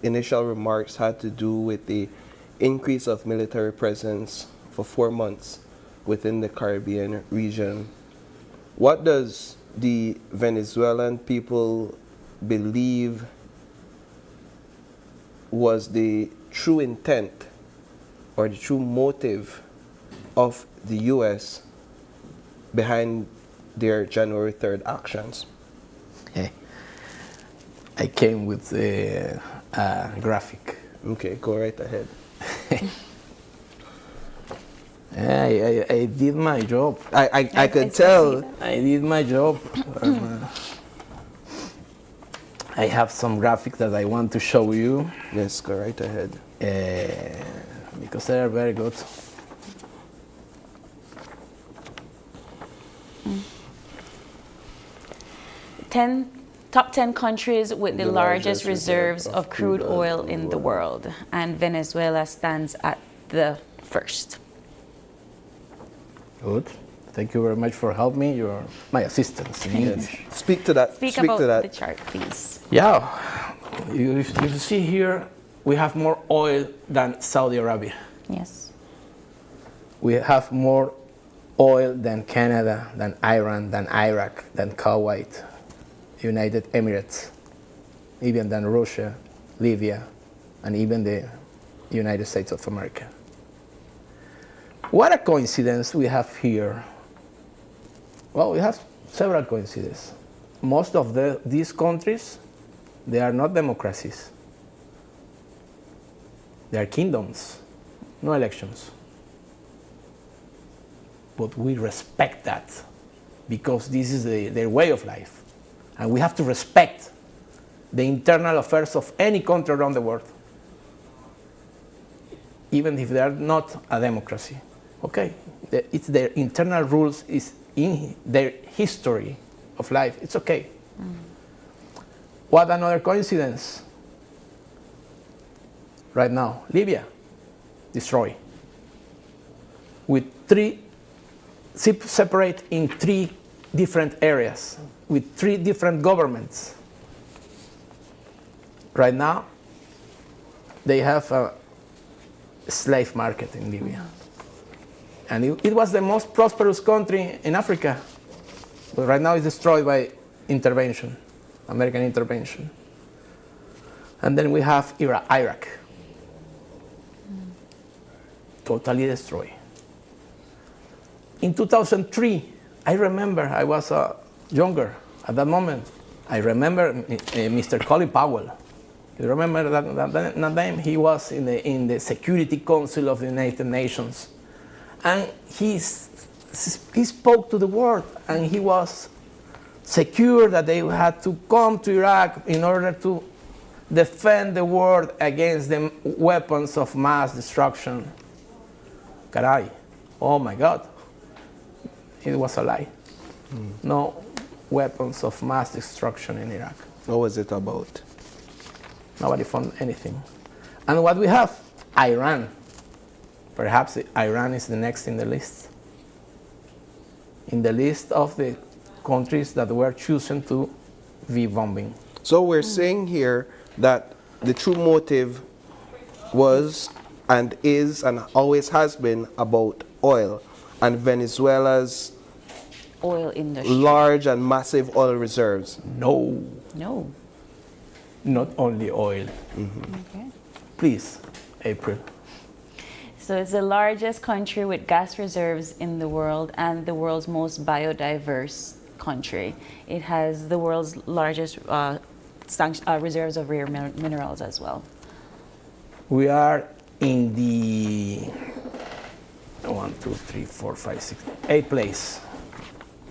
initial remarks had to do with the increase of military presence for 4 months within the Caribbean region. What does the Venezuelan people believe was the true intent or the true motive of the U.S. behind their January 3rd actions? I came with a graphic. Okay, go right ahead. I did my job. I could tell. I did my job. I have some graphics that I want to show you. Yes, go right ahead. Because they are very good. Top 10 countries with the largest reserves of crude oil in the world, and Venezuela stands at the first. Good. Thank you very much for helping me. You're my assistant in English. Speak to that. Speak about the chart, please. Yeah. You see here, we have more oil than Saudi Arabia. Yes. We have more oil than Canada, than Iran, than Iraq, than Kuwait, United Emirates, even than Russia, Libya, and even the United States of America. What a coincidence we have here. Well, we have several coincidences. Most of these countries, they are not democracies. They are kingdoms, no elections. But we respect that because this is their way of life. And we have to respect the internal affairs of any country around the world, even if they are not a democracy. Okay, it's their internal rules, is in their history of life. It's okay. What another coincidence? Right now, Libya, destroyed. With separate in 3 different areas, with 3 different governments. Right now, they have a slave market in Libya. And it was the most prosperous country in Africa. But right now it's destroyed by intervention, American intervention. And then we have Iraq. Totally destroyed. In 2003, I remember I was younger at that moment. I remember Mr. Colin Powell. You remember that name? He was in the Security Council of the United Nations. And he spoke to the world, and he was secure that they had to come to Iraq in order to defend the world against the weapons of mass destruction. Caray, oh my God, it was a lie. No weapons of mass destruction in Iraq. What was it about? Nobody found anything. And what we have? Iran. Perhaps Iran is the next in the list. In the list of the countries that were chosen to be bombing. So we're saying here that the true motive was and is and always has been about oil and Venezuela's oil industry. Large and massive oil reserves. No. No. Not only oil. Okay. Please, April. So it's the largest country with gas reserves in the world and the world's most biodiverse country. It has the world's largest reserves of rare minerals as well. We are in the 8th place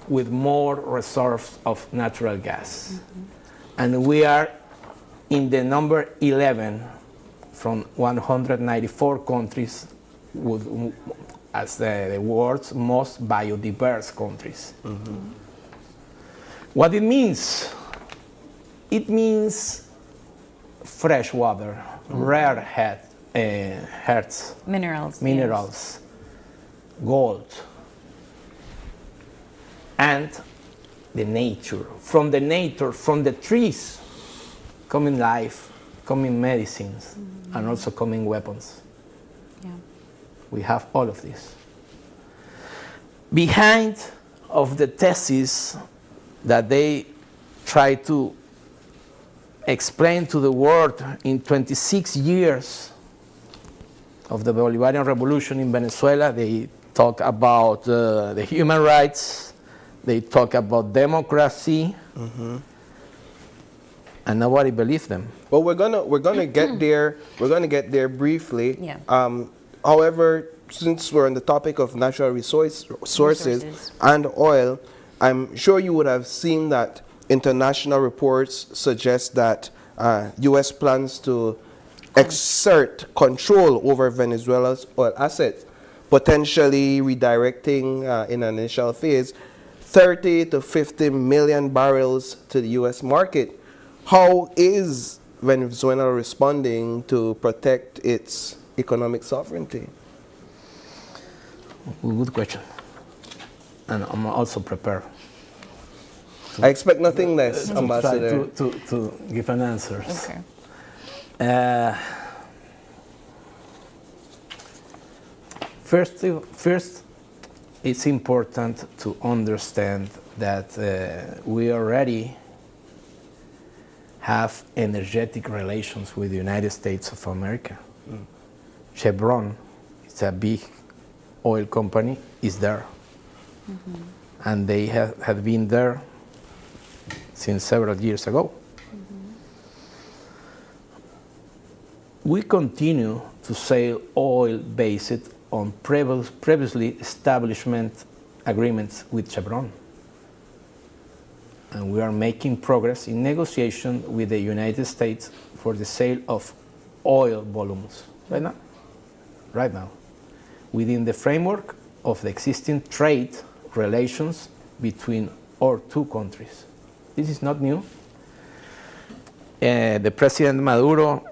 with more reserves of natural gas. And we are in the number 11 from 194 countries as the world's most biodiverse countries. What it means? It means fresh water, rare earths, minerals, gold, and the nature. From the trees, coming life, coming medicines, and also coming weapons. Yeah. We have all of this. Behind of the thesis that they try to explain to the world in 26 years of the Bolivarian Revolution in Venezuela, they talk about the human rights, they talk about democracy, and nobody believes them. Well, we're gonna get there. We're gonna get there briefly. Yeah. However, since we're on the topic of natural resources and oil, I'm sure you would have seen that international reports suggest that U.S. plans to exert control over Venezuela's oil assets, potentially redirecting in an initial phase 30 to 50 million barrels to the U.S. market. How is Venezuela responding to protect its economic sovereignty? Good question. And I'm also prepared. I expect nothing less, to Ambassador. Try to give an answer. Okay. First, it's important to understand that we already have energetic relations with the United States of America. Chevron, it's a big oil company, is there. And they have been there since several years ago. We continue to sell oil based on previously establishment agreements with Chevron. And we are making progress in negotiation with the United States for the sale of oil volumes right now, within the framework of the existing trade relations between our two countries. This is not new. The President Maduro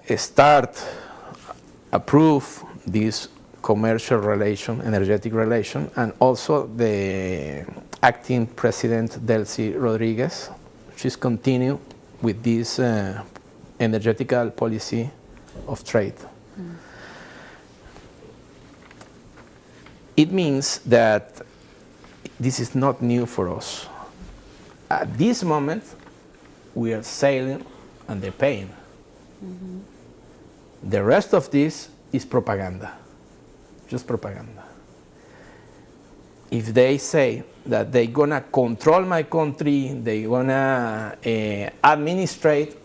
approved this commercial relation, energetic relation, and also the acting President Delcy Rodriguez, she's continue with this energetical policy of trade. It means that this is not new for us. At this moment, we are selling and they're paying. The rest of this is propaganda, just propaganda. If they say that they're gonna control my country, they're gonna administrate,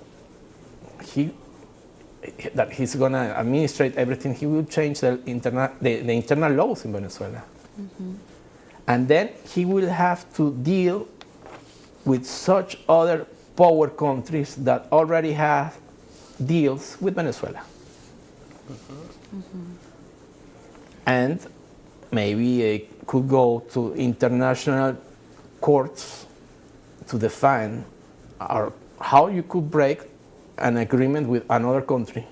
that he's gonna administrate everything, he will change the internal laws in Venezuela. And then he will have to deal with such other power countries that already have deals with Venezuela. And maybe it could go to international courts to define how you could break an agreement with another country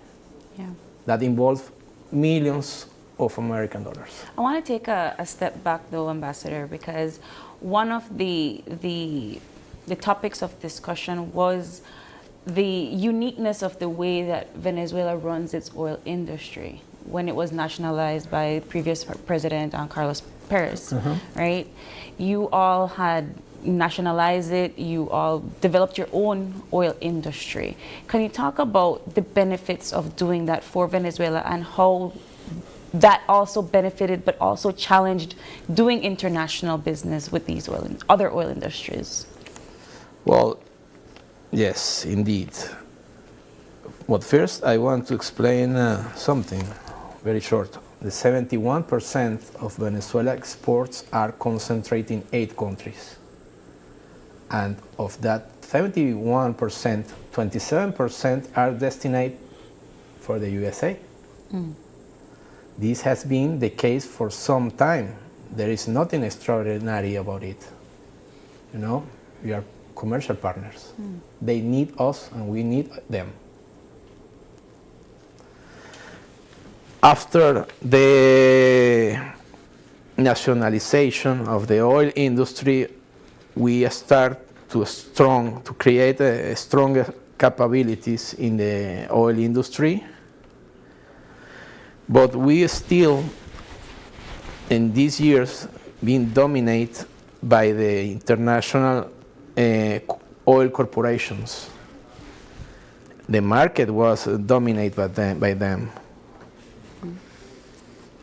that involves millions of American dollars. I want to take a step back though, Ambassador, because one of the topics of discussion was the uniqueness of the way that Venezuela runs its oil industry when it was nationalized by previous President Carlos Perez, right? You all had nationalized it, you all developed your own oil industry. Can you talk about the benefits of doing that for Venezuela and how that also benefited but also challenged doing international business with these other oil industries? Well, yes, indeed. But first, I want to explain something very short. The 71% of Venezuela exports are concentrated in 8 countries. And of that 71%, 27% are destined for the USA. This has been the case for some time. There is nothing extraordinary about it. You know, we are commercial partners. They need us and we need them. After the nationalization of the oil industry, we start to create stronger capabilities in the oil industry. But we still, in these years, been dominated by the international oil corporations. The market was dominated by them.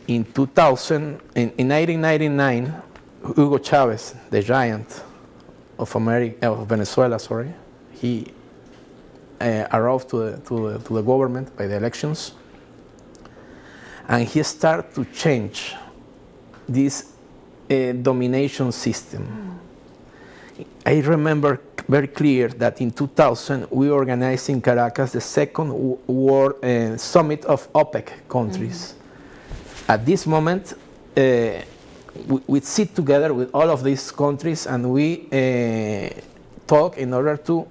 In 1999, Hugo Chavez, the giant of Venezuela, he arrived to the government by the elections, and he started to change this domination system. I remember very clear that in 2000 we organized in Caracas the second World Summit of OPEC countries. At this moment, we sit together with all of these countries and we talk in order to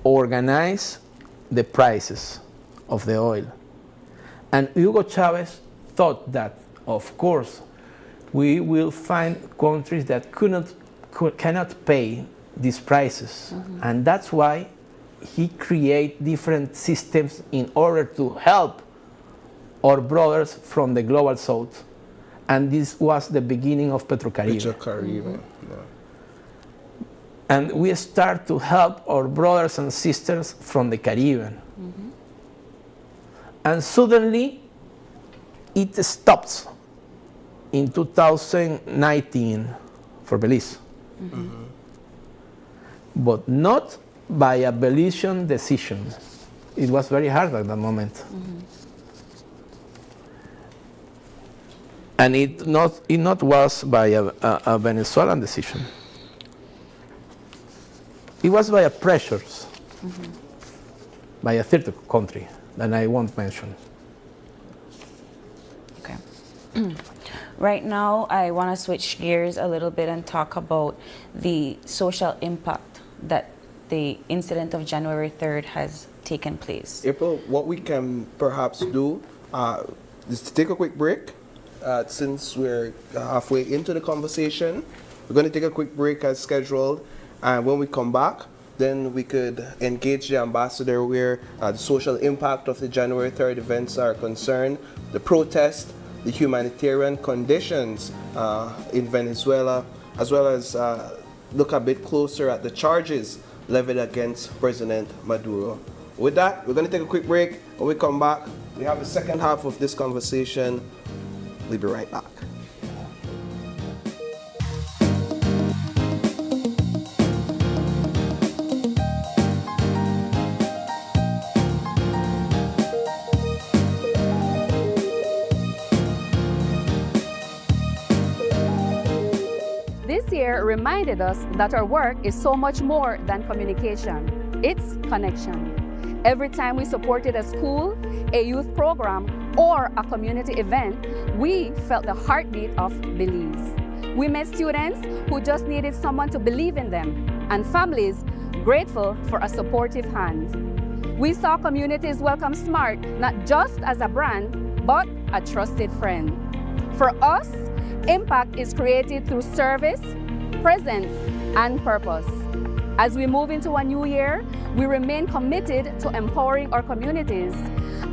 organize the prices of the oil. And Hugo Chavez thought that, of course, we will find countries that cannot pay these prices. And that's why he created different systems in order to help our brothers from the global south. And this was the beginning of PetroCaribe. And we start to help our brothers and sisters from the Caribbean. And suddenly, it stops in 2019 for Belize. But not by a Belizean decision. It was very hard at that moment. And it not was by a Venezuelan decision. It was by a pressures by a third country that I won't mention. Okay. Right now, I want to switch gears a little bit and talk about the social impact that the incident of January 3rd has taken place. April, what we can perhaps do is to take a quick break. Since we're halfway into the conversation, we're going to take a quick break as scheduled. And when we come back, then we could engage the ambassador where the social impact of the January 3rd events are concerned, the protest, the humanitarian conditions in Venezuela, as well as look a bit closer at the charges levied against President Maduro. With that, we're going to take a quick break. When we come back, we have the second half of this conversation. We'll be right back. This year reminded us that our work is so much more than communication. It's connection. Every time we supported a school, a youth program, or a community event, we felt the heartbeat of Belize. We met students who just needed someone to believe in them, and families grateful for a supportive hand. We saw communities welcome SMART not just as a brand, but a trusted friend. For us, impact is created through service, presence, and purpose. As we move into a new year, we remain committed to empowering our communities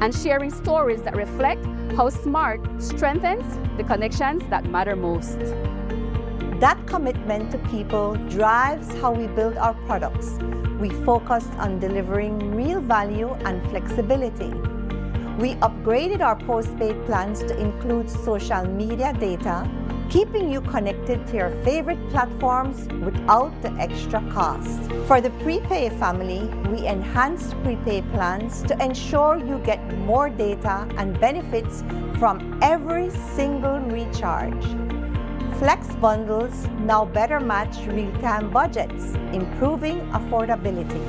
and sharing stories that reflect how SMART strengthens the connections that matter most. That commitment to people drives how we build our products. We focused on delivering real value and flexibility. We upgraded our postpaid plans to include social media data, keeping you connected to your favorite platforms without the extra cost. For the prepay family, we enhanced prepay plans to ensure you get more data and benefits from every single recharge. Flex bundles now better match real-time budgets, improving affordability.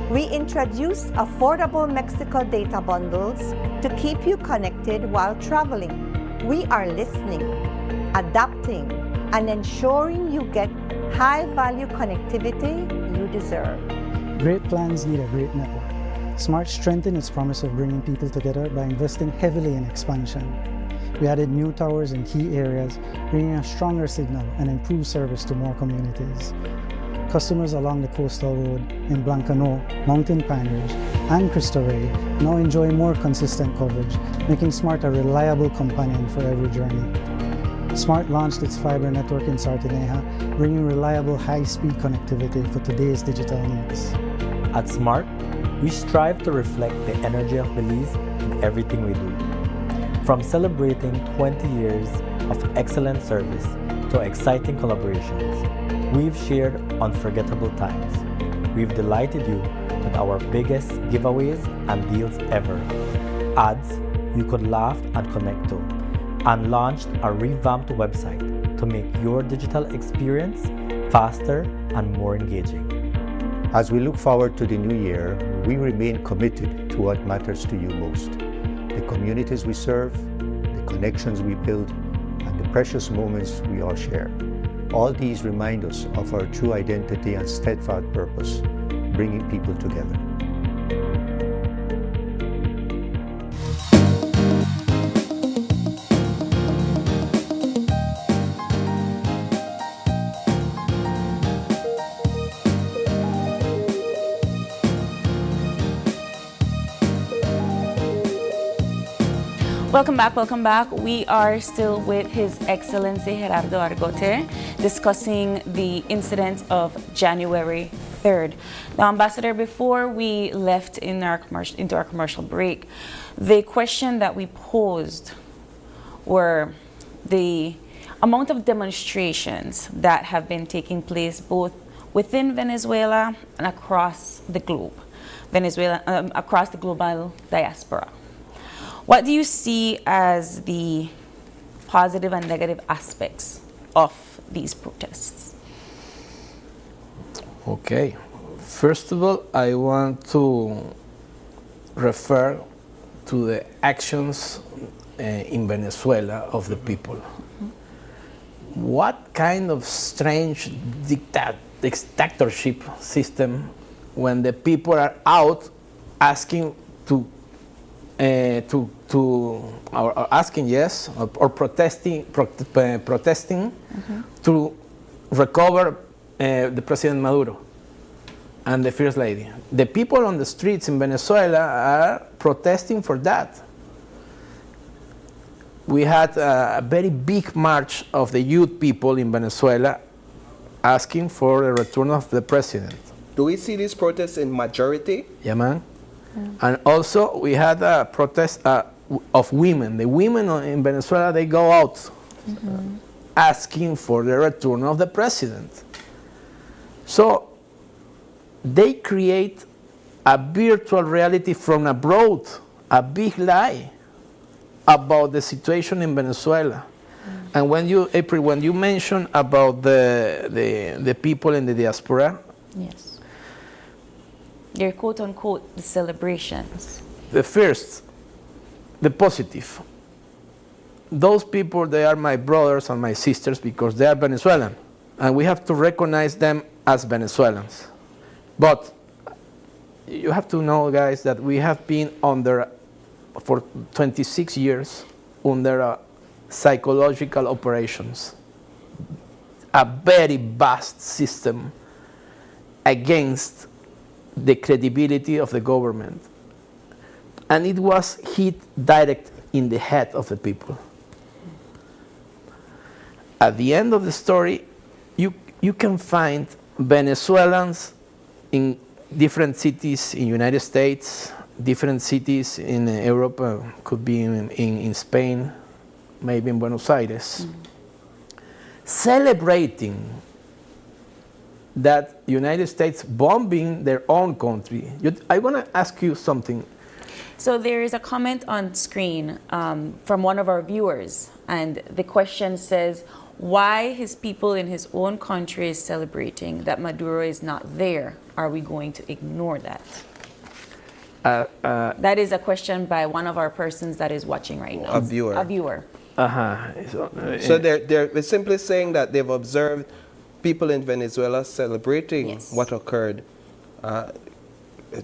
We introduced affordable Mexico data bundles to keep you connected while traveling. We are listening, adapting, and ensuring you get high-value connectivity you deserve. Great plans need a great network. Smart strengthened its promise of bringing people together by investing heavily in expansion. We added new towers in key areas, bringing a stronger signal and improved service to more communities. Customers along the coastal road in Blancano, Mountain Pine Ridge, and Cristo Rey now enjoy more consistent coverage, making Smart a reliable companion for every journey. Smart launched its fiber network in Sartineja, bringing reliable high-speed connectivity for today's digital needs. At Smart, we strive to reflect the energy of Belize in everything we do. From celebrating 20 years of excellent service to exciting collaborations, we've shared unforgettable times. We've delighted you with our biggest giveaways and deals ever, ads you could laugh and connect to, and launched a revamped website to make your digital experience faster and more engaging. As we look forward to the new year, we remain committed to what matters to you most: the communities we serve, the connections we build, and the precious moments we all share. All these remind us of our true identity and steadfast purpose, bringing people together. Welcome back. We are still with His Excellency Gerardo Argote discussing the incident of January 3rd. Now, Ambassador, before we left into our commercial break, the question that we posed were the amount of demonstrations that have been taking place both within Venezuela and across the globe, across the global diaspora. What do you see as the positive and negative aspects of these protests? Okay. First of all, I want to refer to the actions in Venezuela of the people. What kind of strange dictatorship system when the people are out asking or protesting to recover the President Maduro and the First Lady. The people on the streets in Venezuela are protesting for that. We had a very big march of the youth people in Venezuela asking for the return of the president. Do we see these protests in majority? Yeah, man. And also, we had a protest of women. The women in Venezuela, they go out asking for the return of the president. So, they create a virtual reality from abroad, a big lie about the situation in Venezuela. And when you, April, when you mentioned about the people in the diaspora, yes. They're quote-unquote the celebrations. The first, the positive. Those people, they are my brothers and my sisters because they are Venezuelan. And we have to recognize them as Venezuelans. But you have to know, guys, that we have been for 26 years, under psychological operations. A very vast system against the credibility of the government. And it was hit direct in the head of the people. At the end of the story, you can find Venezuelans in different cities in United States, different cities in Europe, could be in Spain, maybe in Buenos Aires, celebrating that United States bombing their own country. I want to ask you something. So there is a comment on screen from one of our viewers, and the question says, Why his people in his own country is celebrating that Maduro is not there, are we going to ignore that? That is a question by one of our persons that is watching right now. A viewer. A viewer. So they're simply saying that they've observed people in Venezuela celebrating what occurred.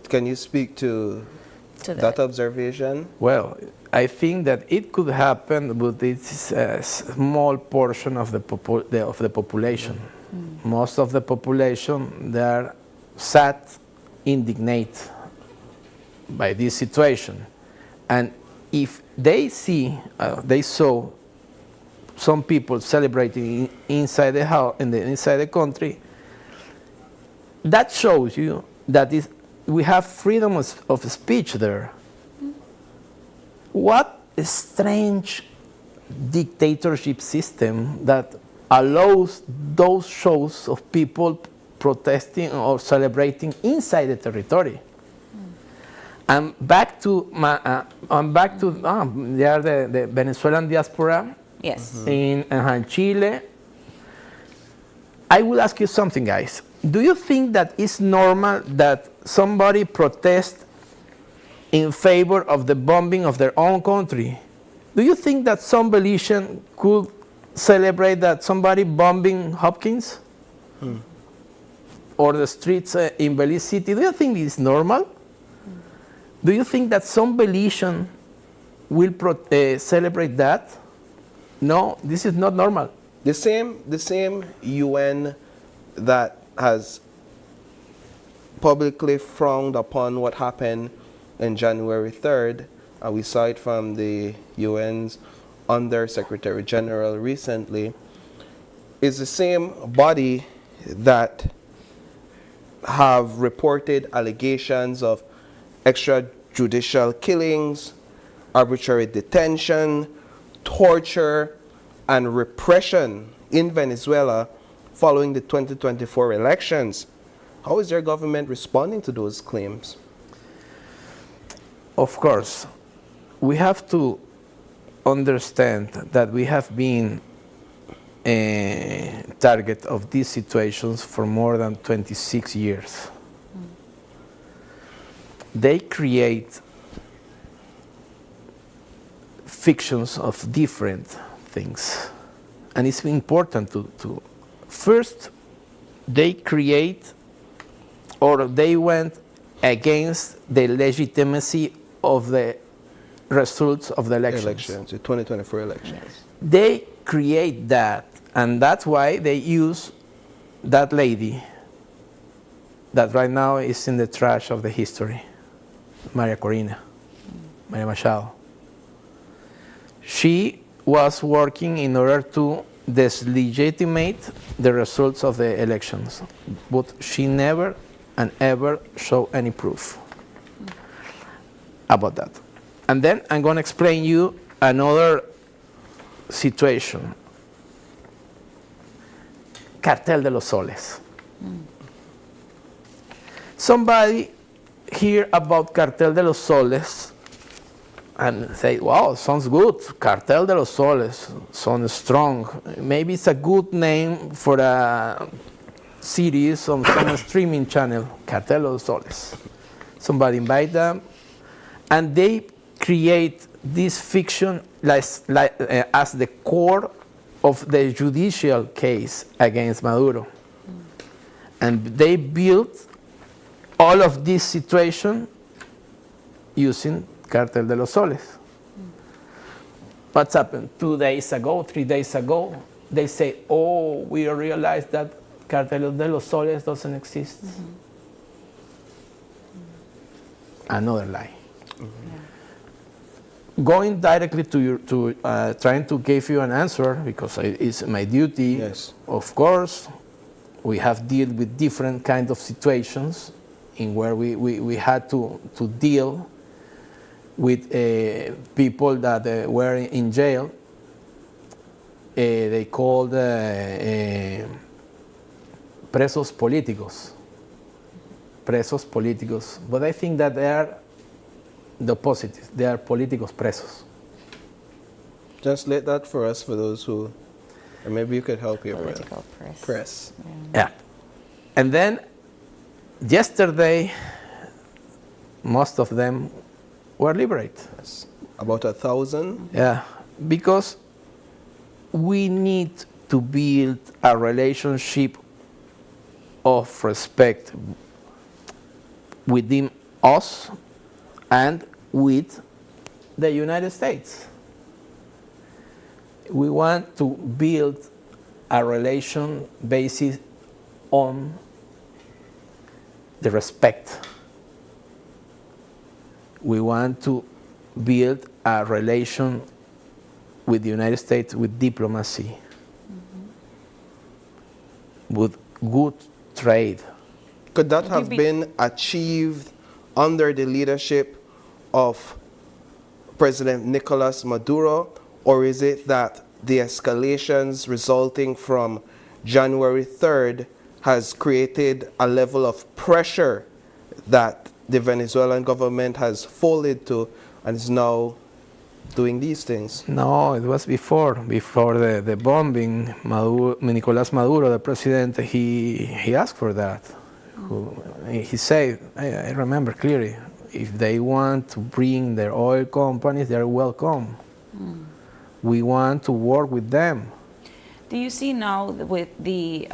Can you speak to that observation? Well, I think that it could happen, but it's a small portion of the population. Most of the population, they are sad, indignant by this situation. And if they saw some people celebrating inside the house, inside the country, that shows you that we have freedom of speech there. What a strange dictatorship system that allows those shows of people protesting or celebrating inside the territory. I'm back to they are the Venezuelan diaspora. Yes. In Chile. I will ask you something, guys. Do you think that it's normal that somebody protests in favor of the bombing of their own country? Do you think that some Belizean could celebrate that somebody bombing Hopkins? Or the streets in Belize City? Do you think it's normal? Do you think that some Belizean will celebrate that? No, this is not normal. The same UN that has publicly frowned upon what happened on January 3rd, we saw it from the UN's Under Secretary General recently, is the same body that have reported allegations of extrajudicial killings, arbitrary detention, torture, and repression in Venezuela following the 2024 elections. How is their government responding to those claims? Of course, we have to understand that we have been a target of these situations for more than 26 years. They create fictions of different things. And it's important to first, they create or they went against the legitimacy of the results of the elections. The 2024 elections. They create that, and that's why they use that lady that right now is in the trash of the history, Maria Corina, Maria Machado. She was working in order to dislegitimate the results of the elections, but she never and ever showed any proof about that. And then I'm going to explain you another situation. Cartel de los Soles. Somebody hear about Cartel de los Soles and say, wow, sounds good. Cartel de los Soles sounds strong. Maybe it's a good name for a series on some streaming channel. Cartel de los Soles. Somebody invite them, and they create this fiction as the core of the judicial case against Maduro. And they built all of this situation using Cartel de los Soles. What's happened? 2 days ago, 3 days ago, they say, oh, we realized that Cartel de los Soles doesn't exist. Another lie. Going directly to trying to give you an answer, because it's my duty. Yes. Of course, we have dealt with different kinds of situations in where we had to deal with people that were in jail. They called presos políticos. Presos políticos. But I think that they are the opposite. They are políticos presos. Translate that for us, for those who And maybe you could help your political press. Yeah. And then yesterday, most of them were liberated. Yes. About 1,000. Yeah, because we need to build a relationship of respect within us and with the United States. We want to build a relation based on the respect. We want to build a relation with the United States with diplomacy, with good trade. Could that have been achieved under the leadership of President Nicolas Maduro, or is it that the escalations resulting from January 3rd has created a level of pressure that the Venezuelan government has folded to and is now doing these things? No, it was before the bombing. Nicolas Maduro, the president, he asked for that. He said, I remember clearly, if they want to bring their oil companies, they're welcome. We want to work with them. Do you see now with the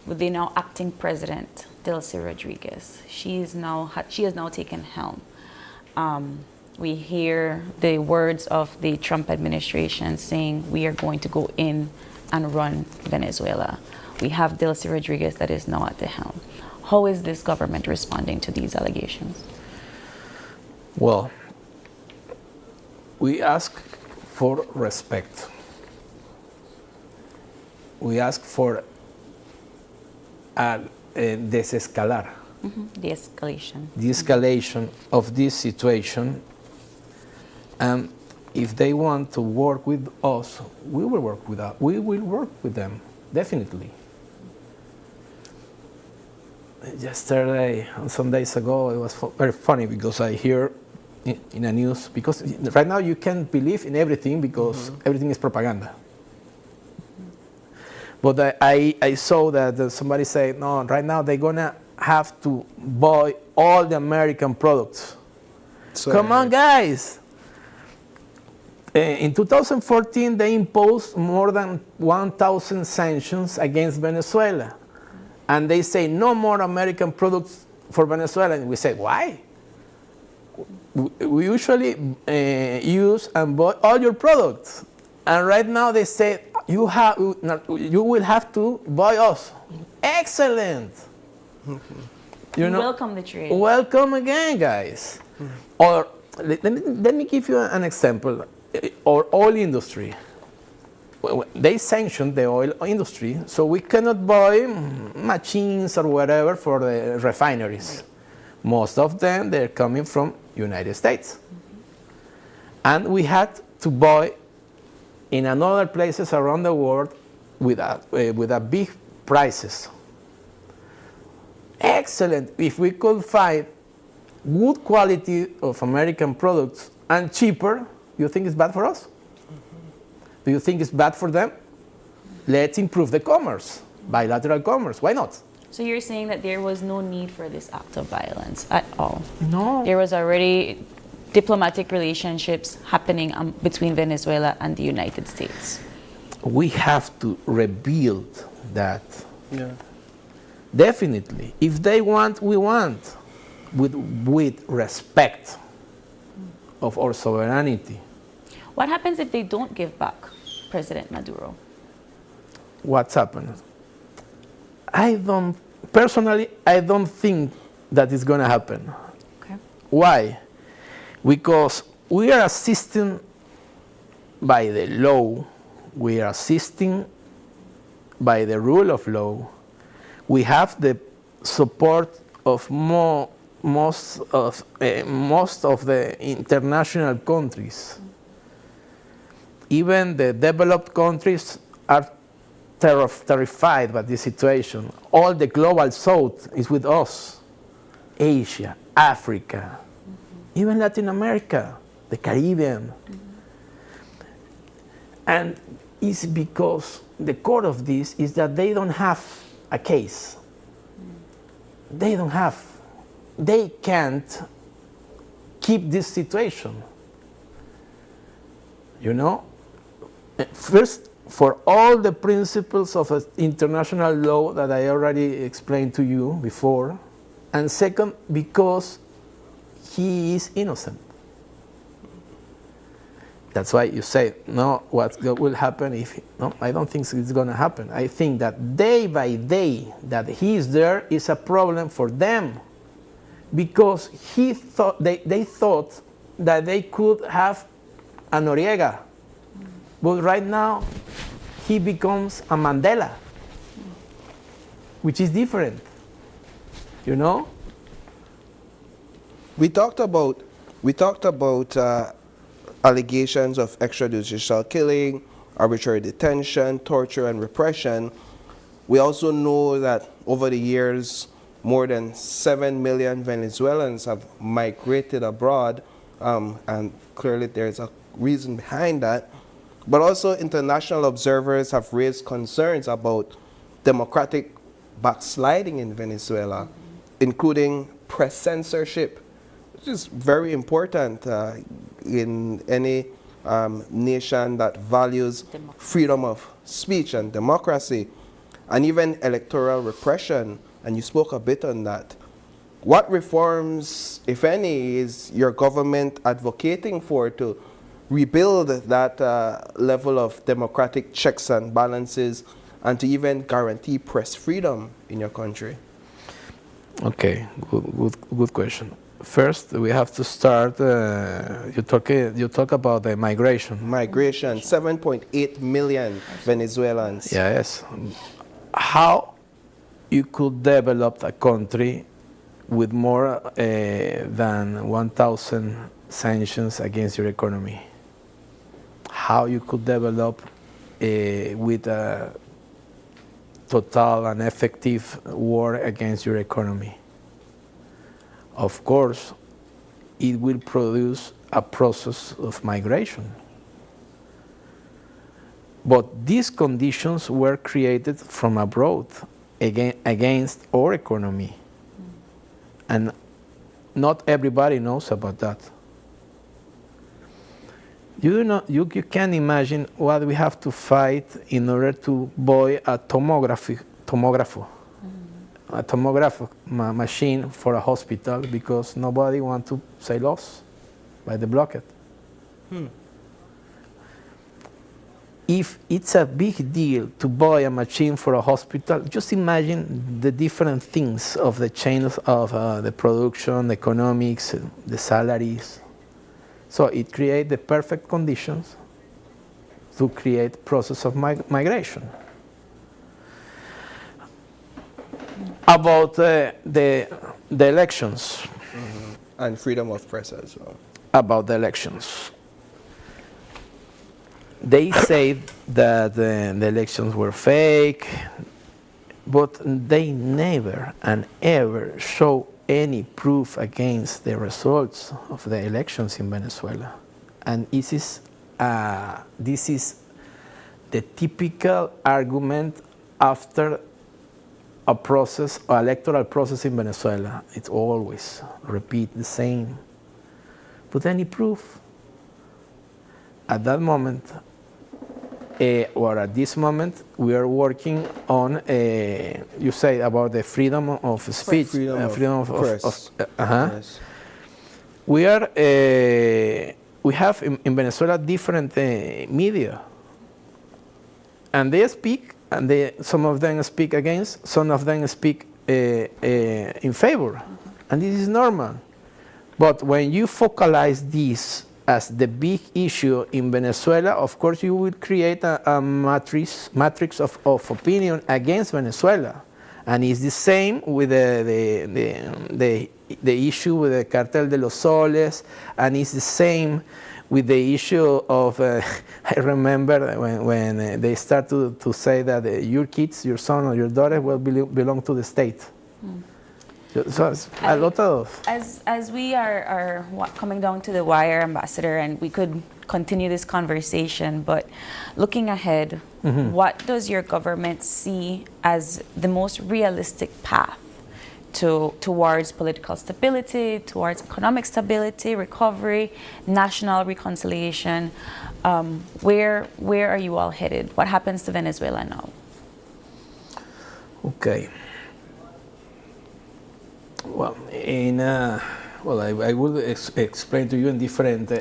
now acting president, Delcy Rodriguez? She has now taken helm. We hear the words of the Trump administration saying we are going to go in and run Venezuela. We have Delcy Rodriguez that is now at the helm. How is this government responding to these allegations? Well, we ask for respect. We ask for a desescalar. The escalation of this situation. And if they want to work with us, we will work with them, definitely. Yesterday, some days ago, it was very funny because I hear in the news, because right now you can't believe in everything because everything is propaganda. But I saw that somebody said, no, right now they're gonna have to buy all the American products. Come on, guys. In 2014, they imposed more than 1,000 sanctions against Venezuela. And they say no more American products for Venezuela. And we say, why? We usually use and buy all your products. And right now they say, you will have to buy us. Excellent. You welcome the trade. Welcome again, guys. Or let me give you an example. Our oil industry. They sanctioned the oil industry, so we cannot buy machines or whatever for the refineries. Most of them, they're coming from United States. And we had to buy in other places around the world with a big prices. Excellent. If we could find good quality of American products and cheaper, you think it's bad for us? Do you think it's bad for them? Let's improve the commerce, bilateral commerce. Why not? So you're saying that there was no need for this act of violence at all? No. There was already diplomatic relationships happening between Venezuela and the United States. We have to rebuild that. Yeah. Definitely. If they want, we want. With respect of our sovereignty. What happens if they don't give back President Maduro? What's happened? Personally, I don't think that is going to happen. Okay. Why? Because we are assisting by the law. We are assisting by the rule of law. We have the support of most of the international countries. Even the developed countries are terrified by this situation. All the global south is with us. Asia, Africa, even Latin America, the Caribbean. And is because the core of this is that they don't have a case. They can't keep this situation. You know? First, for all the principles of international law that I already explained to you before, and second, because he is innocent. That's why you say, no, what will happen if, no, I don't think it's going to happen. I think that day by day that he is there is a problem for them, because they thought that they could have a Noriega. But right now, he becomes a Mandela, which is different, you know? We talked about allegations of extrajudicial killing, arbitrary detention, torture, and repression. We also know that over the years, more than 7 million Venezuelans have migrated abroad, and clearly there's a reason behind that. But also international observers have raised concerns about democratic backsliding in Venezuela, including press censorship, which is very important in any nation that values freedom of speech and democracy, and even electoral repression, and you spoke a bit on that. What reforms, if any, is your government advocating for to rebuild that level of democratic checks and balances, and to even guarantee press freedom in your country? Okay, good question. First, we have to start. You talk about the migration. Migration, 7.8 million Venezuelans. Yes. How you could develop a country with more than 1,000 sanctions against your economy? How you could develop with a total and effective war against your economy? Of course, it will produce a process of migration. But these conditions were created from abroad against our economy. And not everybody knows about that. You can imagine what we have to fight in order to buy a tomograph machine for a hospital, because nobody wants to say loss by the blockade. If it's a big deal to buy a machine for a hospital, just imagine the different things of the chains of the production, the economics, the salaries. So it creates the perfect conditions to create process of migration. About the elections. And freedom of press as well. About the elections. They say that the elections were fake, but they never and ever show any proof against the results of the elections in Venezuela. And this is the typical argument after a process, an electoral process in Venezuela. It's always repeat the same. But any proof? At that moment, or at this moment, we are working on, you say about the freedom of speech, freedom of press. Yes. We have in Venezuela different media, and they speak, and some of them speak against, some of them speak in favor, and this is normal. But when you focalize this as the big issue in Venezuela, of course you will create a matrix of opinion against Venezuela. And it's the same with the issue with the Cartel de los Soles, and it's the same with the issue of, I remember when they start to say that your kids, your son or your daughter will belong to the state. So it's a lot of... As we are coming down to the wire, Ambassador, and we could continue this conversation, but looking ahead, what does your government see as the most realistic path towards political stability, towards economic stability, recovery, national reconciliation? Where are you all headed? What happens to Venezuela now? Okay. Well, I will explain to you in different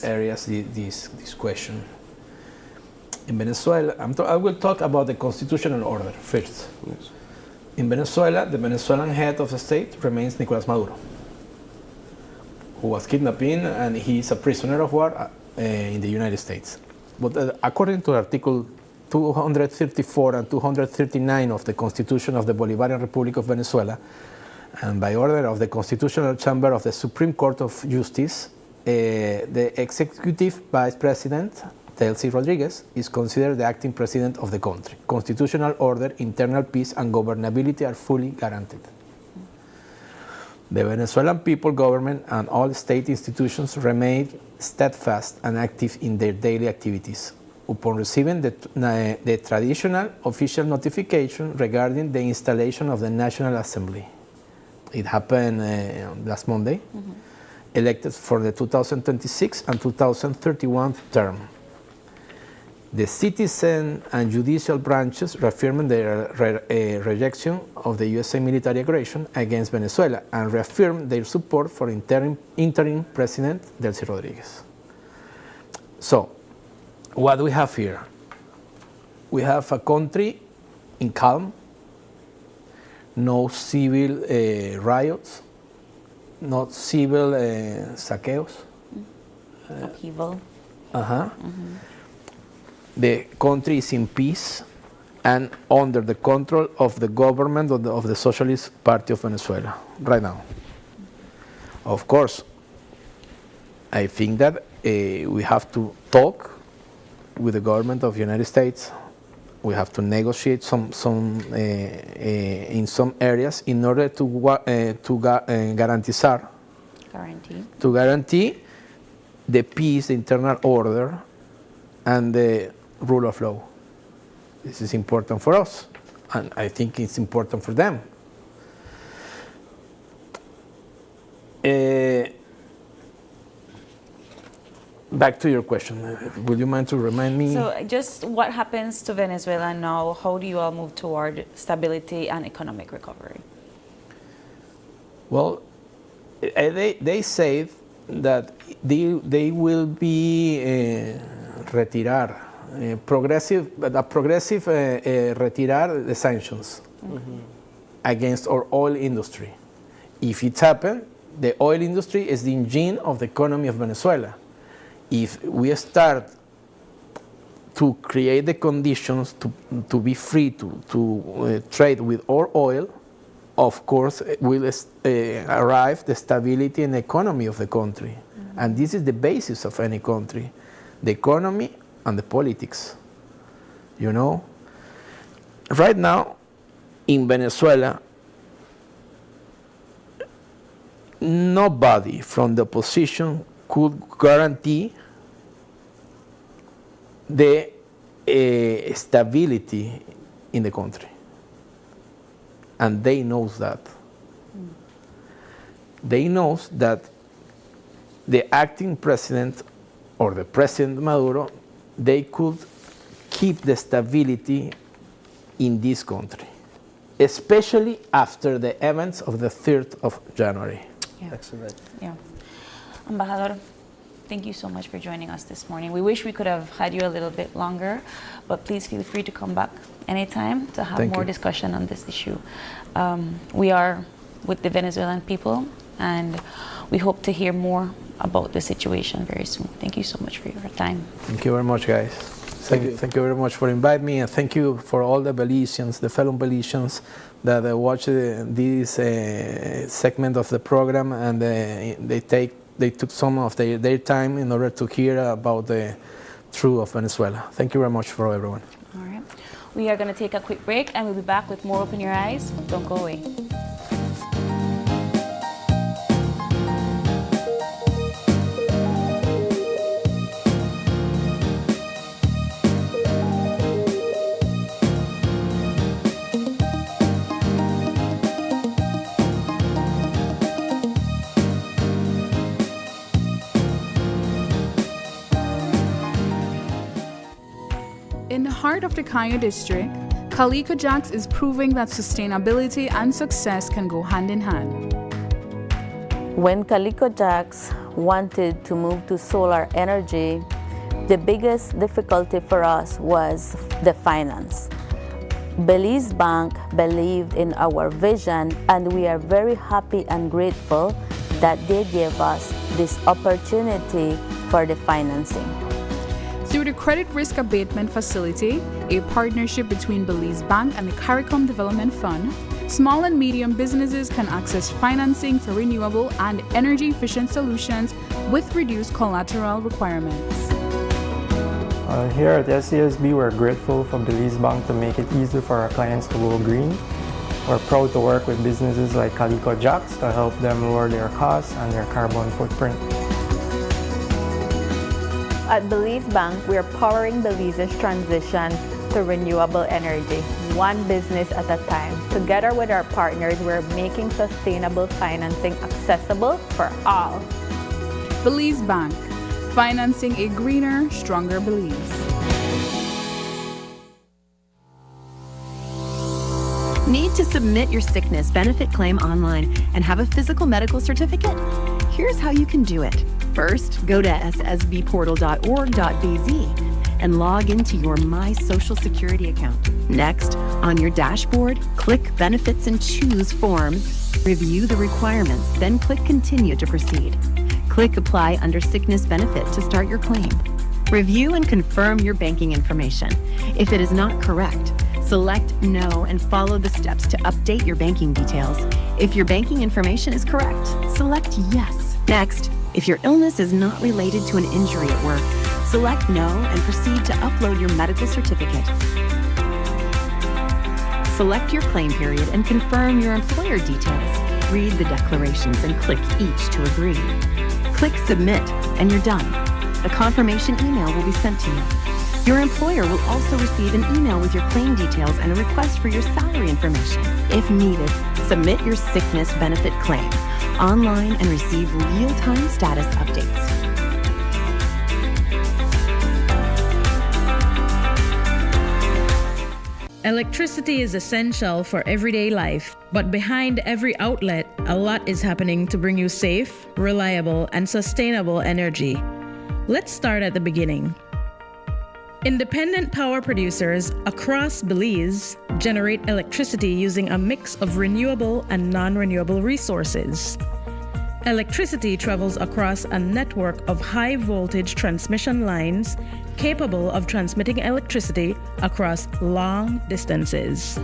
areas this question. In Venezuela, I will talk about the constitutional order first. Yes. In Venezuela, the Venezuelan head of the state remains Nicolás Maduro, who was kidnapped and he is a prisoner of war in the United States. But according to Article 234 and 239 of the Constitution of the Bolivarian Republic of Venezuela, and by order of the Constitutional Chamber of the Supreme Court of Justice, the executive vice president, Delcy Rodriguez, is considered the acting president of the country. Constitutional order, internal peace, and governability are fully guaranteed. The Venezuelan people, government, and all state institutions remain steadfast and active in their daily activities. Upon receiving the traditional official notification regarding the installation of the National Assembly, it happened last Monday, elected for the 2026 and 2031 term. The citizen and judicial branches reaffirmed their rejection of the USA military aggression against Venezuela and reaffirmed their support for interim President Delcy Rodriguez. So, what do we have here? We have a country in calm, no civil riots, not civil saqueos. Upheaval. The country is in peace and under the control of the government of the Socialist Party of Venezuela right now. Of course, I think that we have to talk with the government of the United States. We have to negotiate in some areas in order to guarantee the peace, the internal order, and the rule of law. This is important for us, and I think it's important for them. Back to your question. Would you mind to remind me? So just what happens to Venezuela now? How do you all move toward stability and economic recovery? Well, they say that they will be progressive retirar the sanctions against our oil industry. If it happens, the oil industry is the engine of the economy of Venezuela. If we start to create the conditions to be free to trade with our oil, of course, will arrive the stability and economy of the country. And this is the basis of any country, the economy and the politics. You know? Right now, in Venezuela, nobody from the opposition could guarantee the stability in the country. And they know that. They know that the acting president or the President Maduro, they could keep the stability in this country, especially after the events of the 3rd of January. Yeah. Excellent. Yeah. Embajador, thank you so much for joining us this morning. We wish we could have had you a little bit longer, but please feel free to come back anytime to have more discussion on this issue. We are with the Venezuelan people, and we hope to hear more about the situation very soon. Thank you so much for your time. Thank you very much, guys. Thank you very much for inviting me, and thank you for all the Belizeans, the fellow Belizeans that watch this segment of the program, and they took some of their time in order to hear about the truth of Venezuela. Thank you very much for everyone. All right. We are going to take a quick break, and we'll be back with more Open Your Eyes. Don't go away. heart of the Cayo district, Calico Jacks is proving that sustainability and success can go hand in hand. When Calico Jacks wanted to move to solar energy, the biggest difficulty for us was the finance. Belize Bank believed in our vision, and we are very happy and grateful that they gave us this opportunity for the financing. Through the Credit Risk Abatement Facility, a partnership between Belize Bank and the CARICOM Development Fund, small and medium businesses can access financing for renewable and energy-efficient solutions with reduced collateral requirements. Here at SCSB, we're grateful for Belize Bank to make it easy for our clients to go green. We're proud to work with businesses like Calico Jacks to help them lower their costs and their carbon footprint. At Belize Bank, we are powering Belize's transition to renewable energy, one business at a time. Together with our partners, we're making sustainable financing accessible for all. Belize Bank, financing a greener, stronger Belize. Need to submit your sickness benefit claim online and have a physical medical certificate? Here's how you can do it. First, go to ssbportal.org.bz and log into your My Social Security account. Next, on your dashboard, click Benefits and choose Forms. Review the requirements, then click Continue to proceed. Click Apply under Sickness Benefit to start your claim. Review and confirm your banking information. If it is not correct, select No and follow the steps to update your banking details. If your banking information is correct, select Yes. Next, if your illness is not related to an injury at work, select No and proceed to upload your medical certificate. Select your claim period and confirm your employer details. Read the declarations and click each to agree. Click Submit and you're done. A confirmation email will be sent to you. Your employer will also receive an email with your claim details and a request for your salary information. If needed, submit your sickness benefit claim online and receive real-time status updates. Electricity is essential for everyday life, but behind every outlet, a lot is happening to bring you safe, reliable, and sustainable energy. Let's start at the beginning. Independent power producers across Belize generate electricity using a mix of renewable and non-renewable resources. Electricity travels across a network of high-voltage transmission lines capable of transmitting electricity across long distances.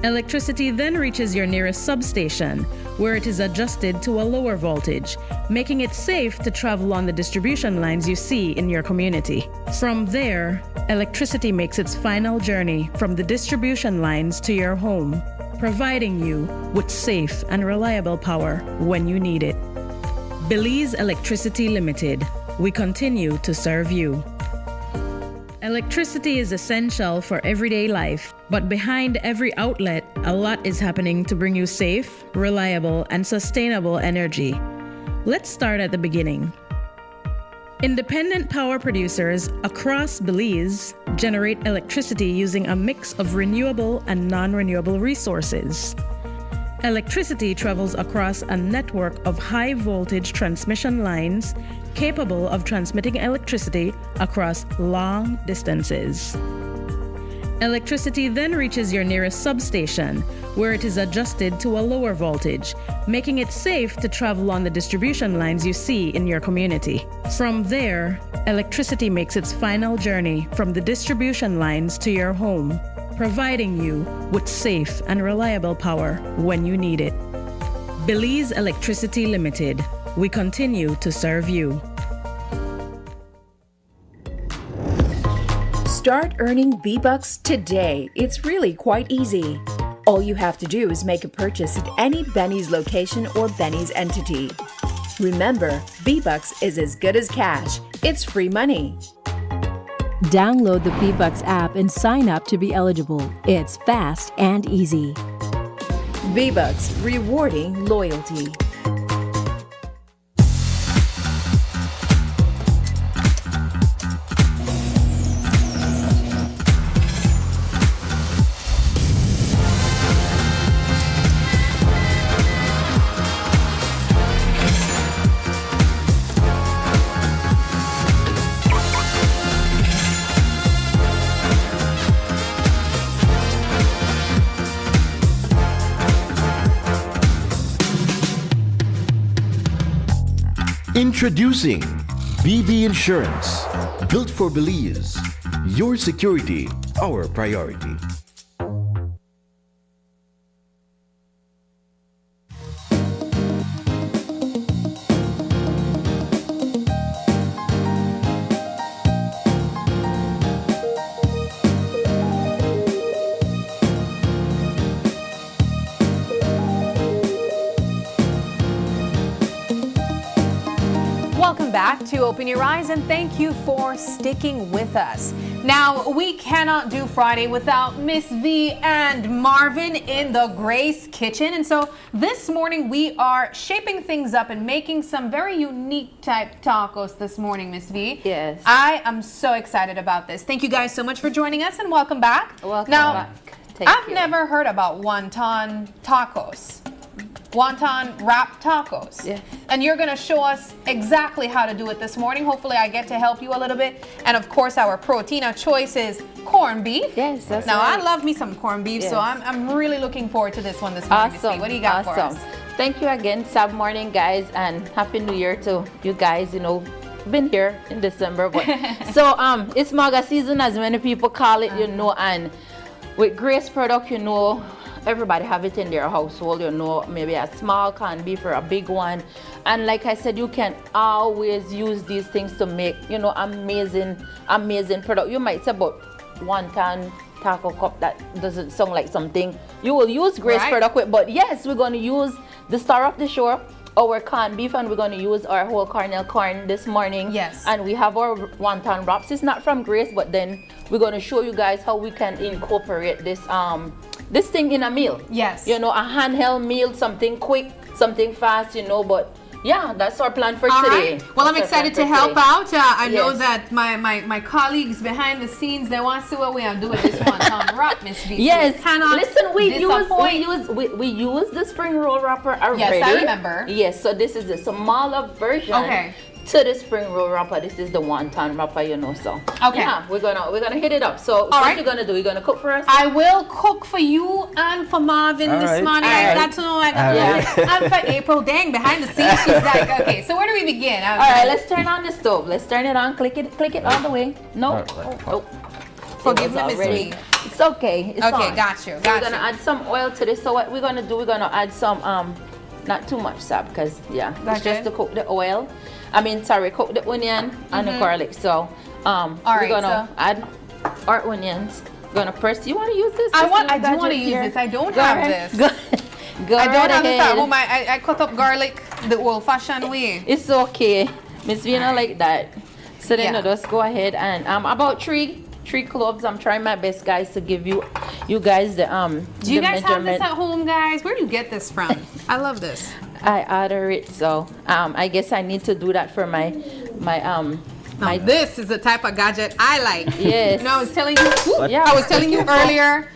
Electricity then reaches your nearest substation, where it is adjusted to a lower voltage, making it safe to travel on the distribution lines you see in your community. From there, electricity makes its final journey from the distribution lines to your home, providing you with safe and reliable power when you need it. Belize Electricity Limited. We continue to serve you. Electricity is essential for everyday life, but behind every outlet, a lot is happening to bring you safe, reliable, and sustainable energy. Let's start at the beginning. Independent power producers across Belize generate electricity using a mix of renewable and non-renewable resources. Electricity travels across a network of high-voltage transmission lines capable of transmitting electricity across long distances. Electricity then reaches your nearest substation, where it is adjusted to a lower voltage, making it safe to travel on the distribution lines you see in your community. From there, electricity makes its final journey from the distribution lines to your home, providing you with safe and reliable power when you need it. Belize Electricity Limited. We continue to serve you. Start earning B-Bucks today. It's really quite easy. All you have to do is make a purchase at any Benny's location or Benny's entity. Remember, B-Bucks is as good as cash. It's free money. Download the B-Bucks app and sign up to be eligible. It's fast and easy. B-Bucks, rewarding loyalty. Introducing BB Insurance. Built for Belize. Your security, our priority. Welcome back to Open Your Eyes, and thank you for sticking with us. Now, we cannot do Friday without Miss V and Marvin in the Grace Kitchen. And so this morning we are shaping things up and making some very unique type tacos this morning, Miss V. Yes. I am so excited about this. Thank you guys so much for joining us, and welcome back. Welcome now, back. I've never heard about wonton tacos. Wonton wrap tacos. Yeah. And you're going to show us exactly how to do it this morning. Hopefully I get to help you a little bit. And of course our protein of choice is corned beef. Yes, that's now right. I love me some corned beef, so Yes. I'm really looking forward to this one this morning. Miss V. What do you got for us? Thank you again, Sab morning, guys, and Happy New Year to you guys. You know, been here in December, but so it's MAGA season, as many people call it, you know, and with Grace product, you know, everybody have it in their household, you know, maybe a small canned beef or a big one. And like I said, you can always use these things to make, you know, amazing product. You might say about wonton taco cup, that doesn't sound like something you will use Grace product with, but yes, we're going to use the star of the show, our canned beef, and we're going to use our whole kernel corn this morning. Yes. And we have our wonton wraps. It's not from Grace, but then we're going to show you guys how we can incorporate this this thing in a meal. Yes. You know, a handheld meal, something quick, something fast, you know, but yeah, that's our plan for All today. right. Well, I'm That's our excited plan to for help today. out. I know Yes. that my colleagues behind the scenes, they want to see what we are doing with this wonton wrap, Miss V. Yes. You cannot Listen, we disappoint. use the spring roll wrapper already. Yes, I remember. Yes, so this is the smaller version to the spring roll wrapper. This is the wonton wrapper, you know. So Okay. yeah, we're gonna hit it up. So what right. you gonna do? You gonna cook for us? I will cook for you and for Marvin All this right. morning. All I right. got to know. And for April, dang, behind the scenes, she's like, okay. So where do we begin? All right, let's turn on the stove. Let's turn it on. Click it all the way. No. Oh. Forgive me, It was Miss already- V. It's okay. It's Okay, on. got you, So got we're gonna you. add some oil to this. So what we're gonna do? We're gonna add some not too much, Sab, because yeah, it's Gotcha. just to cook the oil. Cook the onion and the garlic. So All we're right, gonna add our onions. We're gonna press. You want to use this? I This do little want to gadget use here? this. I don't Go have ahead. this. Go I right don't have this at ahead. home. I cut up garlic the old-fashioned way. It's okay, Miss Vina, like that. So then Yeah. just go ahead and about three cloves. I'm trying my best, guys, to give you guys the Do you the guys have this measurement. at home, guys? Where do you get this from? I love this. I order it, so I guess I need to do that for my Now, this is the type of gadget I like. Yes. You know, I was telling you. Yeah. I was telling you earlier.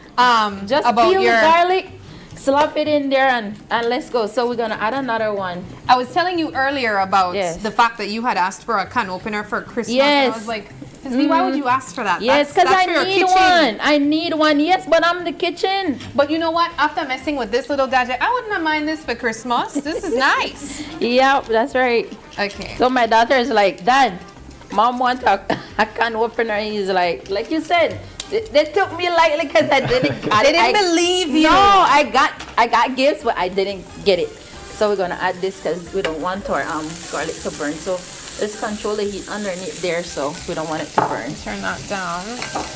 Just about peel your the garlic, slap it in there, and let's go. So we're gonna add another one. I was telling you earlier about Yes. the fact that you had asked for a can opener for Christmas. Yes. And I was like, Ms. V, why would you ask for that? Yes, because That's I for your need kitchen. one. I need one. Yes, but I'm the kitchen. But you know what? After messing with this little gadget, I wouldn't have mind this for Christmas. This is nice. Yeah, that's right. Okay. So my daughter is like, Dad, Mom wants a can opener. And he's like you said, they took me lightly because I didn't get They it. didn't believe you. No, I got gifts, but I didn't get it. So we're gonna add this because we don't want our garlic to burn. So let's control the heat underneath there, so we don't want it to burn. Turn that down.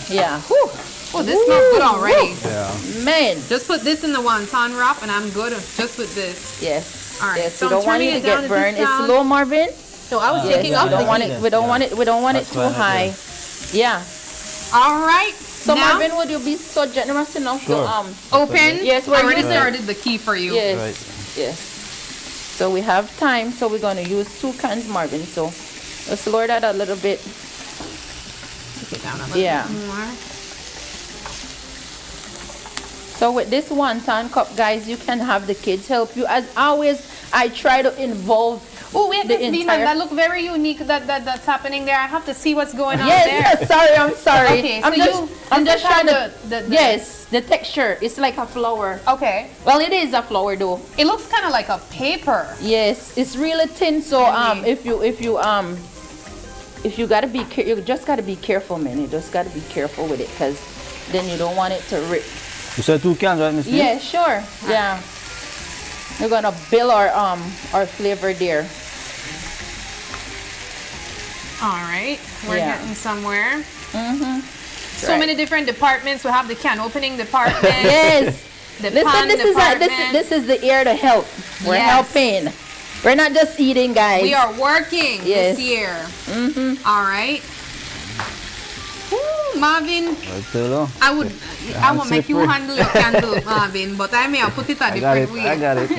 Yeah. Whew. Oh, this smells good already. Yeah. Man. Just put this in the wonton wrap, and I'm good just with this. Yes. All right. Yes. So We don't want it to get burned. It's low, Marvin. So I was Yes, taking off we don't the want heat. it. We don't want it. We don't want it too high. Yeah. All right. So now, Marvin, would you be so generous enough Sure. to open? Yes, I we're already using. started the key for you. Yes. Right. Yes. So we have time. So we're gonna use 2 cans, Marvin. So let's lower that a little bit. Take it down a little Yeah. bit more. So with this wonton cup, guys, you can have the kids help you. As always, I try to involve Oh, wait, the Miss Vina, entire. that look very unique. That's happening there. I have to see what's going on Yes, there. sorry, I'm sorry. Okay, I'm just trying to. the Yes, the texture. It's like a flower. Okay. Well, it is a flower though. It looks kind of like a paper. Yes, it's really thin. So if you gotta be you just gotta be careful, man. You just gotta be careful with it, because then you don't want it to rip. You said 2 cans, right, Miss Lee? Yeah, sure. Yeah. We're gonna build our flavor there. All right, we're Yeah. getting somewhere. Mm-hmm. So many different departments. We have the can opening department. Yes. The Listen, pan this department. is the year to help. We're Yes. helping. We're not just eating, guys. We are working Yes. this year. Mm-hmm. All right. Ooh, Marvin, I tell you. I would make you slippery. handle your candle, Marvin, but I may have put it a I got different it. way. I got it.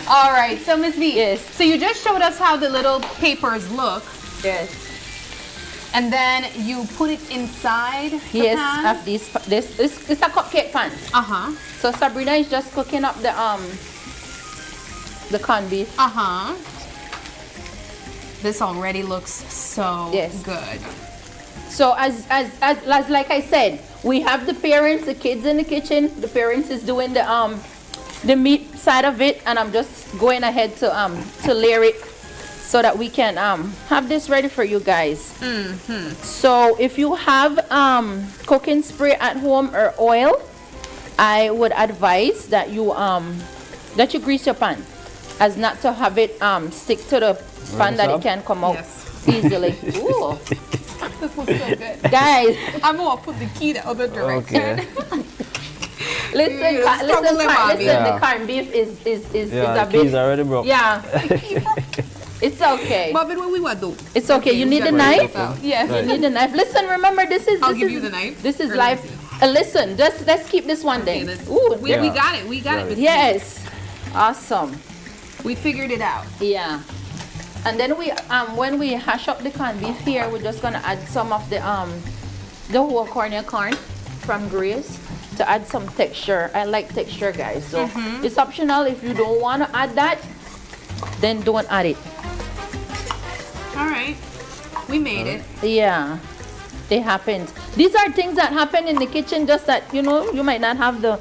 All right, so Miss V. Yes. So you just showed us how the little papers look. Yes. And then you put it inside the Yes, pan? of this it's a cupcake pan. Uh-huh. So Sabrina is just cooking up the corned beef. Uh-huh. This already looks so Yes. good. So as like I said, we have the parents, the kids in the kitchen. The parents is doing the meat side of it, and I'm just going ahead to layer it so that we can have this ready for you guys. Mm-hmm. So if you have cooking spray at home or oil, I would advise that you grease your pan, as not to have it stick to the pan, that it can come out easily. Ooh. This looks so good. Guys, I'm gonna put the key the other direction. Okay. Listen, the corned beef is Yeah, a the bit. keys already broke. Yeah. It's okay. Marvin, what we want to do? It's okay. You need a knife? Yes. You need a knife. Listen, remember, this is. I'll give you the knife. This is Or live. Listen, let's keep this one then. Ooh, We got it. We got it. Miss V. yes. Awesome. We figured it out. Yeah. And then when we hash up the corned beef here, we're just gonna add some of the whole cornea corn from Grace to add some texture. I like texture, guys. So it's optional. If you don't want to add that, then don't add it. All right. We made it. Yeah, it happens. These are things that happen in the kitchen, just that you might not have the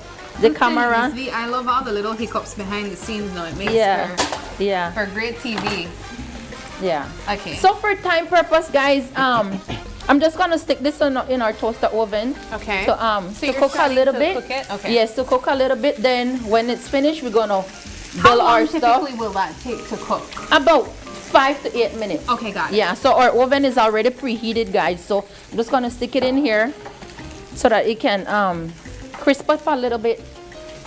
camera. Miss V, I love all the little hiccups behind the scenes now. It makes for great TV. Yeah. Okay. So for time purpose, guys, I'm just gonna stick this in our toaster oven. Okay. So So to you're cook a starting little to bit. cook it? Okay. Yes, to cook a little bit. Then when it's finished, we're gonna How build long our stuff. typically will that take to cook? About 5 to 8 minutes. Okay, got it. Yeah. So our oven is already preheated, guys. So I'm just gonna stick it in here so that it can crisp up a little bit.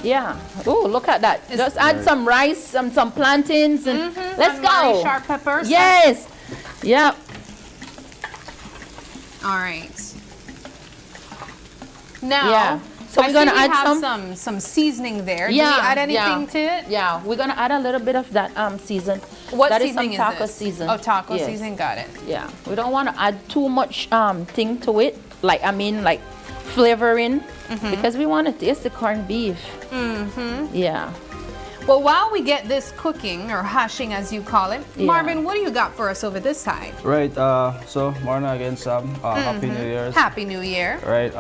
Yeah. Oh, look at that. Just add some rice, some plantains, and let's And go. sharp peppers. Yes. Yep. All right. Now, Yeah. So I we're gonna see we add have some seasoning there. Do we add anything to it? Yeah, we're gonna add a little bit of that season. What That seasoning is some taco this? season. Oh, taco Yes. season. Got it. Yeah, we don't want to add too much thing to it. Like flavoring, because we want to taste the corned beef. Yeah. Well, while we get this cooking or hashing, as you call it, Yeah. Marvin, what do you got for us over this side? Right, so morning again, Sam. Happy New Year's. Happy New Year. Right,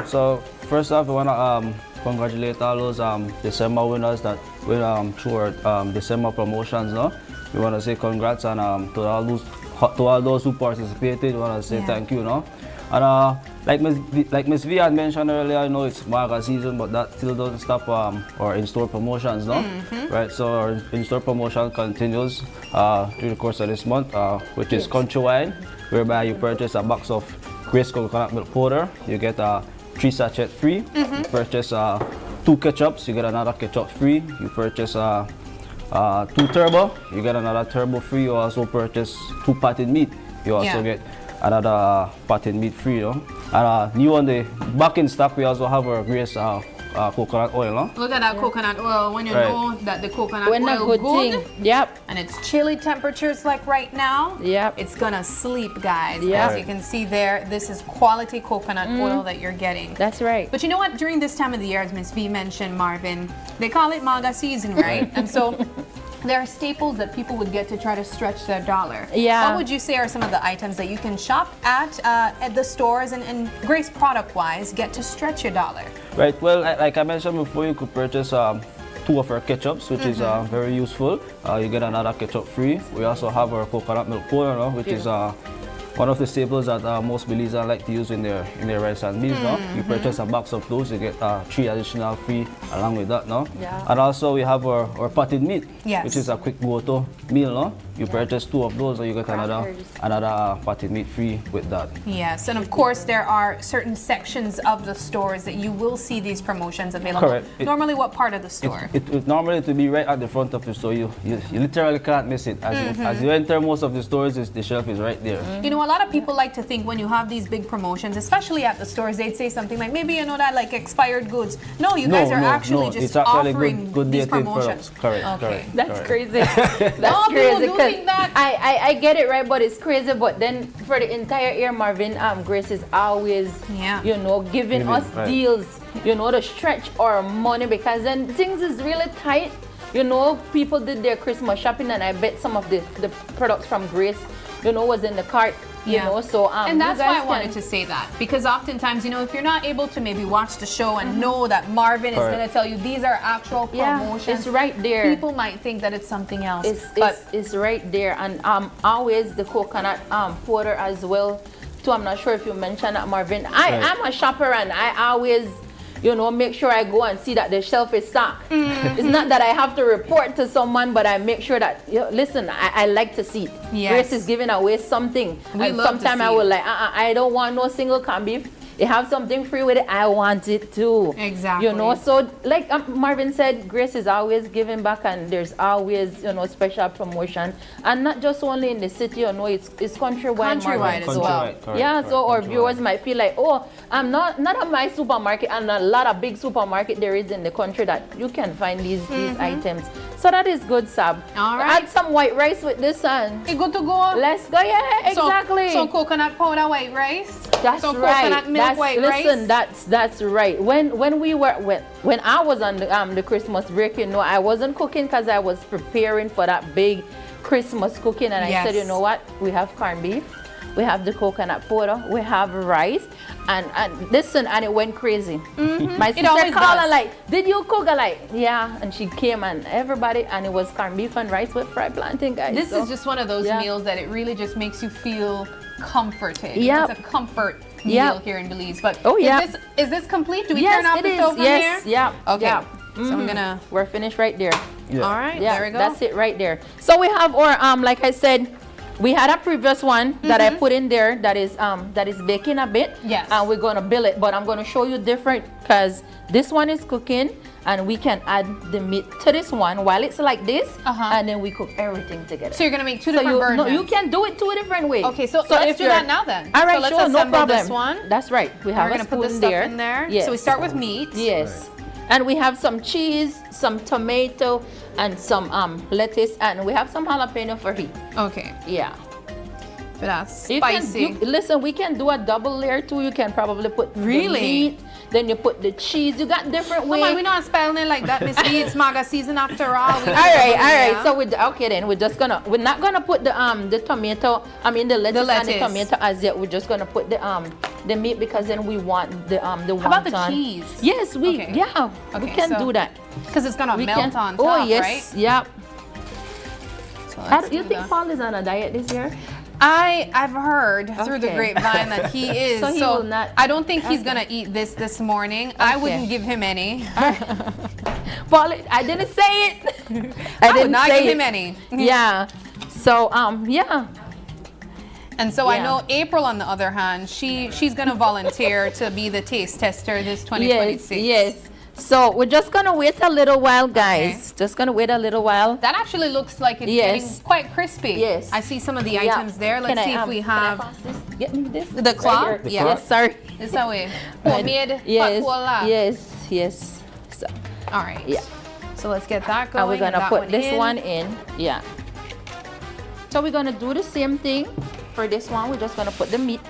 so first off, I want to congratulate all those December winners that win through our December promotions. No? We want to say congrats and to all those who participated. We want to say thank you. No? And like Miss V had mentioned earlier, it's MAGA season, but that still doesn't stop our in-store promotions, no? Right, so our in-store promotion continues through the course of this month, which is Country Wine, whereby you purchase a box of Grace coconut milk powder, you get 3 sachets free. You purchase 2 ketchups, you get another ketchup free. You purchase 2 turbo, you get another turbo free. You also purchase 2 potted meat, you also get another potted meat free, and new on the back in stock, we also have our Grace coconut oil, no? Look at that coconut oil. When you Right. know that the coconut When a oil good good, thing. Yep. and it's chilly temperatures like right now, Yep. it's gonna sleep, guys. Yep. As you can see there, this is quality coconut oil that you're getting. That's right. But you know what? During this time of the year, as Ms. V mentioned, Marvin, they call it MAGA season, right? And so there are staples that people would get to try to stretch their dollar. Yeah. What would you say are some of the items that you can shop at the stores and Grace product-wise get to stretch your dollar? Right. Well, like I mentioned before, you could purchase 2 of our ketchups, which is very useful. You get another ketchup free. We also have our coconut milk powder, which is one of the staples that most Belizeans like to use in their rice and beans. You purchase a box of those, you get 3 additional free along with that. And also we have our potted meat, which is a quick go-to meal. You purchase 2 of those, and you get another potted meat free with that. Yes, and of course there are certain sections of the stores that you will see these promotions available. Correct. Normally, what part of the store? It normally to be right at the front of the store. You literally can't miss it. As you enter most of the stores, the shelf is right there. You know, a lot of people like to think when you have these big promotions, especially at the stores, they'd say something like, maybe you know that like expired goods. No, you guys are actually just it's actually offering good these dated promotions. products. Correct. That's crazy. That's No, crazy. people do think that. I get it, right, but it's crazy. But then for the entire year, Marvin, Grace is always, giving us deals, to stretch our money, because then things is really tight. People did their Christmas shopping, and I bet some of the products from Grace, was in the cart. So and that's why I wanted to say that, because oftentimes, if you're not able to maybe watch the show and know that Marvin is going to tell you these are actual promotions, it's right there. People might think that it's something else. It's right there, and always the coconut powder as well too. I'm not sure if you mentioned that, Marvin. I'm a shopper, and I always make sure I go and see that the shelf is stocked. It's not that I have to report to someone, but I make sure that, listen, I like to see it. Yes. Grace is giving away something. And sometimes I will like, I don't want no single corned beef. You have something free with it, I want it too. Exactly. So like Marvin said, Grace is always giving back, and there's always, special promotion. And not just only in the city, it's countrywide. Countrywide as well. Correct, so our viewers might feel like, I'm not at my supermarket, and a lot of big supermarket there is in the country that you can find these items. So that is good, Sab. All right. Add some white rice with this, and it's good to go. Let's go, exactly. So coconut powder, white rice. That's right. Coconut milk, white listen, rice. That's right. When I was on the Christmas break, I wasn't cooking because I was preparing for that big Christmas cooking, and I said, you know what? We have corned beef, we have the coconut powder, we have rice, and listen, and it went crazy. My sister called and like, did you cook? I like, yeah, and she came, and everybody, and it was corned beef and rice with fried plantain, guys. This is just one of those meals that it really just makes you feel comforted. Yep. It's a comfort meal here in Belize. But is this complete? Do we yes, turn off the stove from yes, here? Yeah. Okay. Yeah. So we're finished right there. Yeah. All right, Yeah, there we go. that's it right there. So we have our like I said, we had a previous one that I put in there that is baking a bit. Yes. And we're gonna bill it, but I'm gonna show you different, because this one is cooking, and we can add the meat to this one while it's like this, and then we cook everything together. So you're gonna make two different versions. No, you can do it 2 different ways. Okay, so let's do that now then. All right, so let's sure, no assemble problem. this one. That's right. We have We're a gonna put the spoon stuff in there. Yes. So we start with meat. Yes. And we have some cheese, some tomato, and some lettuce, and we have some jalapeno for heat. Okay. Yeah. But that's spicy. Listen, we can do a double layer too. You can probably put the meat, then you put the cheese. You got different ways. We're not spelling it like that, Miss B. It's MAGA season after all. All right. So we're not gonna put the tomato. I mean the lettuce and the tomato as yet. We're just gonna put the meat, because then we want the wonton. How about the cheese? Yes, we can do that, because it's gonna melt on top. Oh yes, right? Yep. So you think Paul is on a diet this year? I've heard through the grapevine that he is. So he will not. I don't think he's gonna eat this morning. I wouldn't give him any. Paul, I didn't say it. I would not give him any. Yeah. So yeah. And so I know April, on the other hand, she's gonna volunteer to be the taste tester this 2026. Yes. So we're just gonna wait a little while, guys. Okay. Just gonna wait a little while. That actually looks like it's getting quite crispy. Yes. I see some of the items there. Let's see if we have. Get me this. The cloth? Right yes. Sorry. This way. Homemade. Yes. So. All right. Yeah. So let's get that going. And we're gonna put this one in. Yeah. So we're gonna do the same thing for this one. We're just gonna put the meat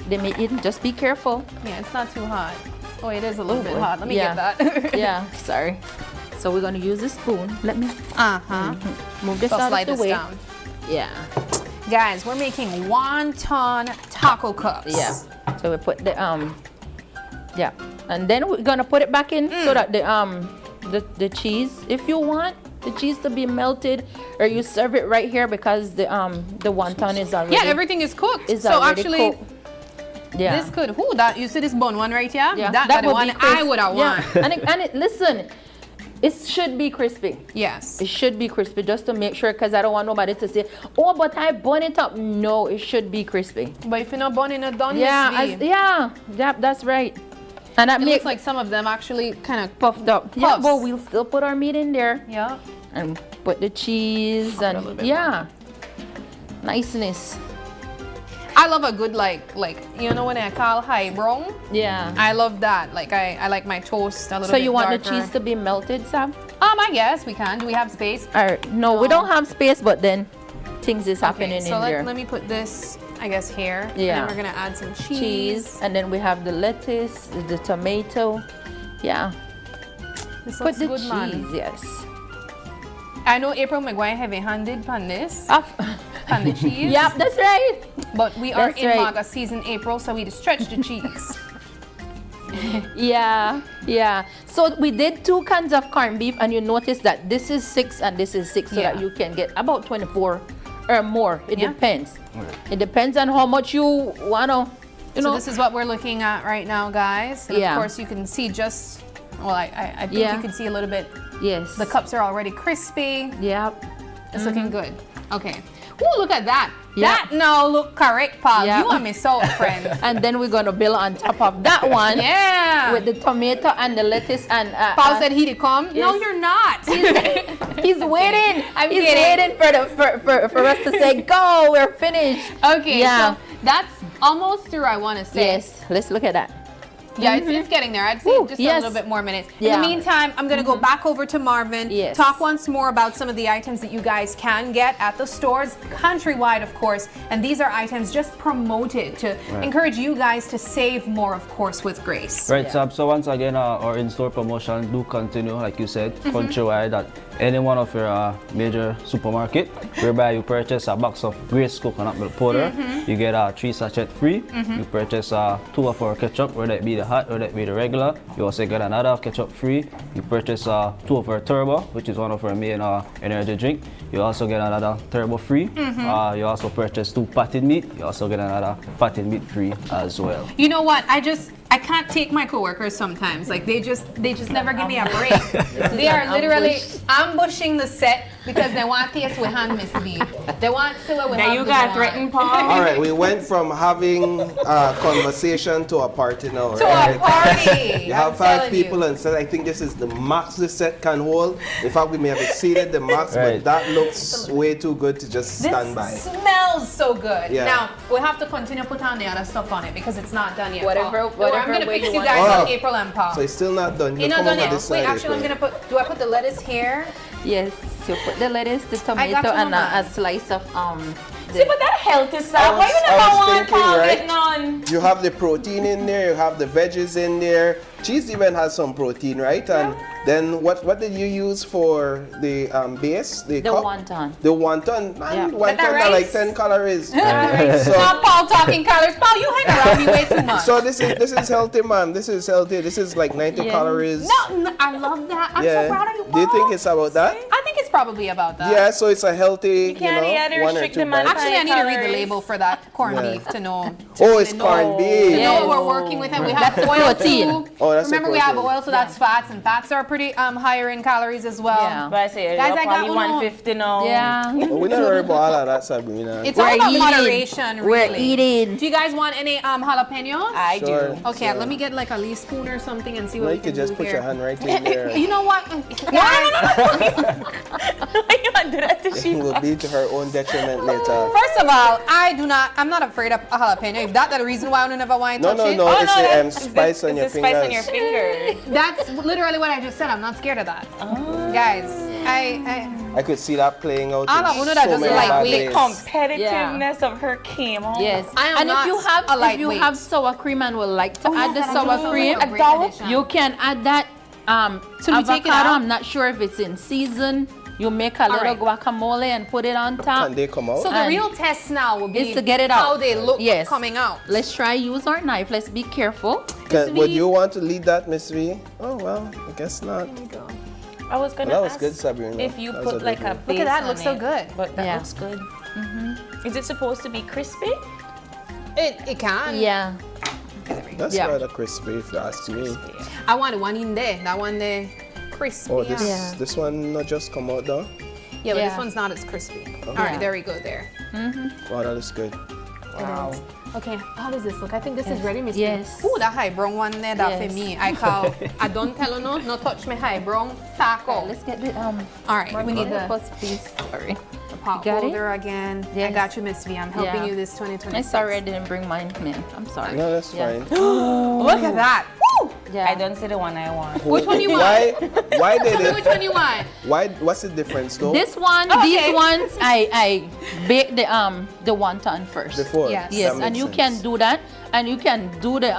in. Just be careful. Yeah, it's not too hot. Oh, it is a little bit hot. Let me get that. Yeah, sorry. So we're gonna use the spoon. Let me move this So out slide of the this way. down. Yeah. Guys, we're making wonton taco cups. Yeah. So we put the yeah, and then we're gonna put it back in so that the cheese, if you want the cheese to be melted, or you serve it right here because the wonton is already everything is cooked. Is so already actually, cooked. Yeah. this could. Who that? You see this bun one right here? Yeah, That the would one be crisp. I would have want. and it listen, it should be crispy. Yes. It should be crispy just to make sure, because I don't want nobody to say, oh, but I bun it up. No, it should be crispy. But if you're not bunning it done, Yeah, that's right. And that it makes looks like some of them actually kind of puffed up. puffs. Yeah, but we'll still put our meat in there. Yeah. And put the cheese and niceness. I love a good like you know when I call high brown. Yeah. I love that. Like I like my toast a little bit So you want the darker. cheese to be melted, Sam? I guess we can. Do we have space? No, we don't have space, but then things is happening so in there. let me put this, I guess, here. Yeah. And then we're gonna add some cheese. And then we have the lettuce, the tomato. Yeah. This Put looks the good, cheese, man. yes. I know April McGuire heavy-handed on this. On the cheese. Yep, that's right. But we are That's in right. Maga season, April, so we stretch the cheese. Yeah. So we did 2 cans of corned beef, and you notice that this is 6 and this is 6, so that you can get about 24 or more. It depends. It depends on how much you wanna. So this is what we're looking at right now, guys. And Yeah. of course you can see just, well, I think you can see a little bit. Yes. The cups are already crispy. Yep. It's looking good. Okay. Ooh, look at that. Yep. That now look correct, Paul. Yep. You are me so friend. And then we're gonna build on top of that one. Yeah. With the tomato and the lettuce and. Paul said he'd come. Yes. No, you're not. He's waiting. I'm He's kidding. waiting for us to say go. We're finished. Okay. Yeah. So that's almost through, I want to say. Yes. Let's look at that. Yeah, it's getting there. I'd say just a yes. little bit more minutes. Yeah. In the meantime, I'm going to go back over to Marvin, Yes. talk once more about some of the items that you guys can get at the stores, countrywide, of course. And these are items just promoted to encourage you guys to save more, of course, with grace. Right, so once again, our in-store promotion do continue, like you said, countrywide at any one of your major supermarket, whereby you purchase a box of Grace coconut milk powder, you get 3 sachets free. You purchase 2 of our ketchup, whether it be the hot, whether it be the regular. You also get another ketchup free. You purchase 2 of our turbo, which is one of our main energy drink. You also get another turbo free. You also purchase 2 potted meat. You also get another potted meat free as well. You know what? I can't take my coworkers sometimes. Like they just never give me a break. They are literally ambushing the set because they want this with hand Miss B. They want Silla with Now you got threatened, Paul. All right, we went from having a conversation to a party now. To right? a party. You have I'm 5 telling people you. and said, I think this is the max this set can hold. In fact, we may have exceeded the max, but that looks way too good to just stand by. This smells so good. Yeah. Now, we have to continue to put on the other stuff on it because it's not done yet. Whatever I'm going to way fix you you want guys it. on April and Paul. So it's still not done. You're He'll not come done over yet. this Wait, side, actually, I'm April. going to put, do I put the lettuce here? Yes. You put the lettuce, the I got tomato, you, and Mama. a slice of See, but that healthy stuff. Why you I never was want thinking, Paul right? getting on? You have the protein in there, you have the veggies in there. Cheese even has some protein, right? And then what did you use for the base? The cup? wonton. The wonton. Man, Yeah. wonton that are like rice? 10 calories. Now Paul talking calories. Paul, you hang around me way too much. So this is healthy, man. This is healthy. This is like 90 calories. No, I love that. I'm so proud of you, Paul. Do you think it's about that? I think it's probably about that. Yeah, so it's a healthy, you can't eat know, 1 or 2 restrict the bites. Actually, I need to read the calories. label for that corned beef to know. Oh, it's corned beef. To know what we're working with, and we have That's oil protein. too. Oh, that's a Remember, we have protein. oil, so that's fats, and fats are pretty higher in calories as well. Yeah. But I say, Guys, you're I got probably one more. 150 now. Yeah. We're not worried about all of that, Sabrina. It's We're all about eating. moderation, really. We're eating. Do you guys want any jalapenos? I Sure. do. Okay, let me get like a leaf spoon or something and see what No, we you can could just do put here. your hand right in there. You know what? Why you want to do that to she? Will be to her own detriment later. First of all, I'm not afraid of a jalapeno. If that's the reason why I never want to No, touch no, it. no. Oh, It's no, the that's- spice on your it's the spice on your fingers. finger. That's literally what I just said. I'm not scared of that. Guys, I could see that playing out. All I in wanna do is so just many like bad wait, ways. Competitiveness of her came on. Yes. I am And not if you a have lightweight. sour cream and would like to add the yes, I sour do. cream, Like a great addition. you can add that So we take it avocado, out? I'm not sure if it's in season. You make a little right. guacamole and put it on top. Can they come out? So the And real test now will be is to get it out. how they look Yes. coming out. Let's try use our knife. Let's be careful. Would you want to lead that, Miss V? Oh, well, I guess not. I was gonna That was ask good, Sabrina. if you That was put a like good a one. base Look at that, on looks so it, good. But that Yeah. looks good. Is it supposed to be crispy? It can. Yeah. That's Yeah. rather crispy, if you ask me. I want one in there. That one there, crispy. Oh, this yeah. this one not just come out though? Yeah, but this Yeah. one's not as crispy. Okay. All right, there we go there. Wow, that looks good. Wow. Okay, how does this look? I think this is ready, Miss. Yes. Ooh, that high brown one there, that Yes. for me. I call, I don't tell you no touch me high brown taco. Let's get the All right, we need the please. Sorry. pot got it? holder again. I Yes. got you, Miss V. I'm helping Yeah. you this 2026. I'm sorry I didn't bring mine, man. I'm sorry. No, that's Yeah. fine. Look at that. Woo! Yeah. I don't see the one I want. Which one you want? Why did Tell me it? which one you want? Why? What's the difference though? This one, Oh, okay. these ones, I bake the wonton first. Before. Yes. Yes, That and makes you sense. can do that, and you can do the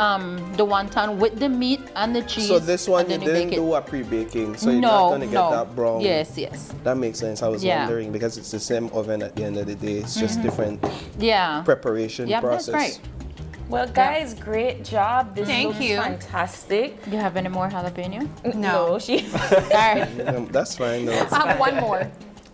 wonton with the meat and the cheese. So this one and you then didn't bake it. do a pre-baking, so you're No, not gonna get no. that brown. Yes, yes. That makes sense. I was Yeah. wondering because it's the same oven at the end of the day. It's just different Yeah. preparation Yep, process. that's right. Well, guys, great job. This Thank looks you. fantastic. Do you have any more jalapeno? No, she. Alright. That's fine. No, it's I have one more.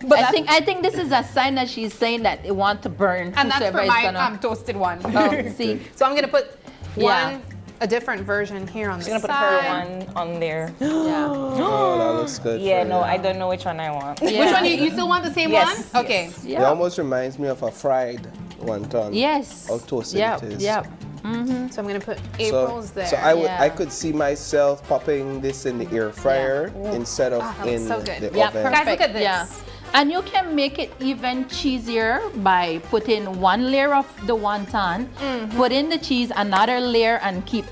But I think this is a sign that she's saying that it want to burn. and that's whosoever for is my gonna- toasted one. Oh, see. So I'm gonna put Yeah. a different version here on She's the gonna put side. her one on there. Yeah. oh, that looks good. Yeah, for no, you. I don't know which one I want. Yeah. Which one? You still want the same Yes, one? Okay. It almost reminds me of a fried wonton. Yes. How toasted Yep. it is. Yep. So I'm gonna put April's there. So I Yeah. could see myself popping this in the air fryer instead of that looks in so good. the Yeah, oven. perfect. Guys, look at this. Yeah. And you can make it even cheesier by putting one layer of the wonton, put in the cheese, another layer, and keep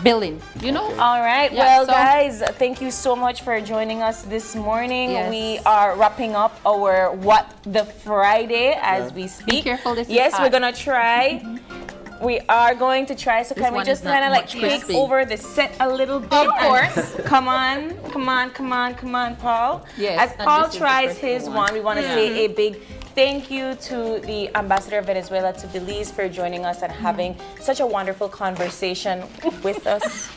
building. You know? All right. Yeah, well, so- guys, thank you so much for joining us this morning. Yes. We are wrapping up our What the Friday as we speak. Be careful, this is yes, we're hot. gonna try. We are going to try. So This can we one just is not kind of like much take crispy. over the set a little bit? Of course. Come on, come on, come on, come on, Paul. Yes, As and Paul this is the tries first his one, we want to say a big thank you to the Ambassador of Venezuela to Belize for joining us and having such a wonderful conversation with us.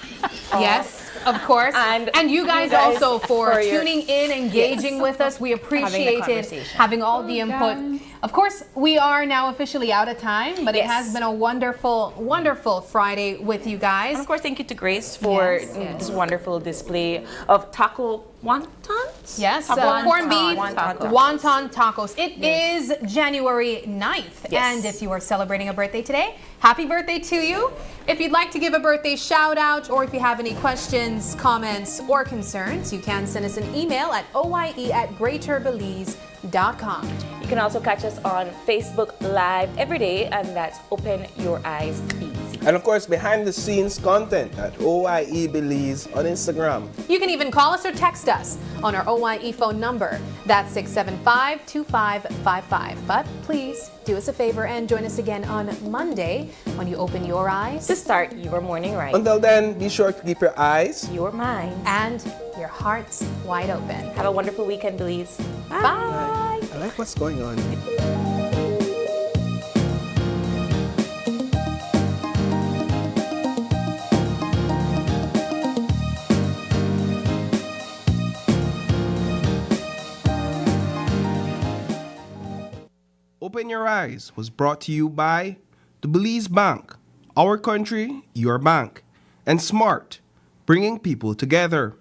Yes, of course. And you guys you guys also for for your- tuning in, engaging with us. We appreciate it, conversation. having all the input. Of course, we are now officially out of time, but it Yes. has been a wonderful, wonderful Friday with you guys. And of course, thank you to Grace for this wonderful display of taco wontons. Yes, Wonton. corned beef, Wonton. wonton tacos. It is January 9th. Yes. And if you are celebrating a birthday today, happy birthday to you. If you'd like to give a birthday shout out, or if you have any questions, comments, or concerns, you can send us an email at oye@greaterbelize.com. You can also catch us on Facebook Live every day, and that's Open Your Eyes Easy. And of course, behind the scenes content at OIE Belize on Instagram. You can even call us or text us on our OYE phone number. That's 675-2555. But please do us a favor and join us again on Monday when you open your eyes To start your morning right. Until then, be sure to keep your eyes Your mind. and your hearts wide open. Have a wonderful weekend, Belize. Bye. I like what's going on. Open Your Eyes was brought to you by the Belize Bank, our country, your bank, and Smart, bringing people together.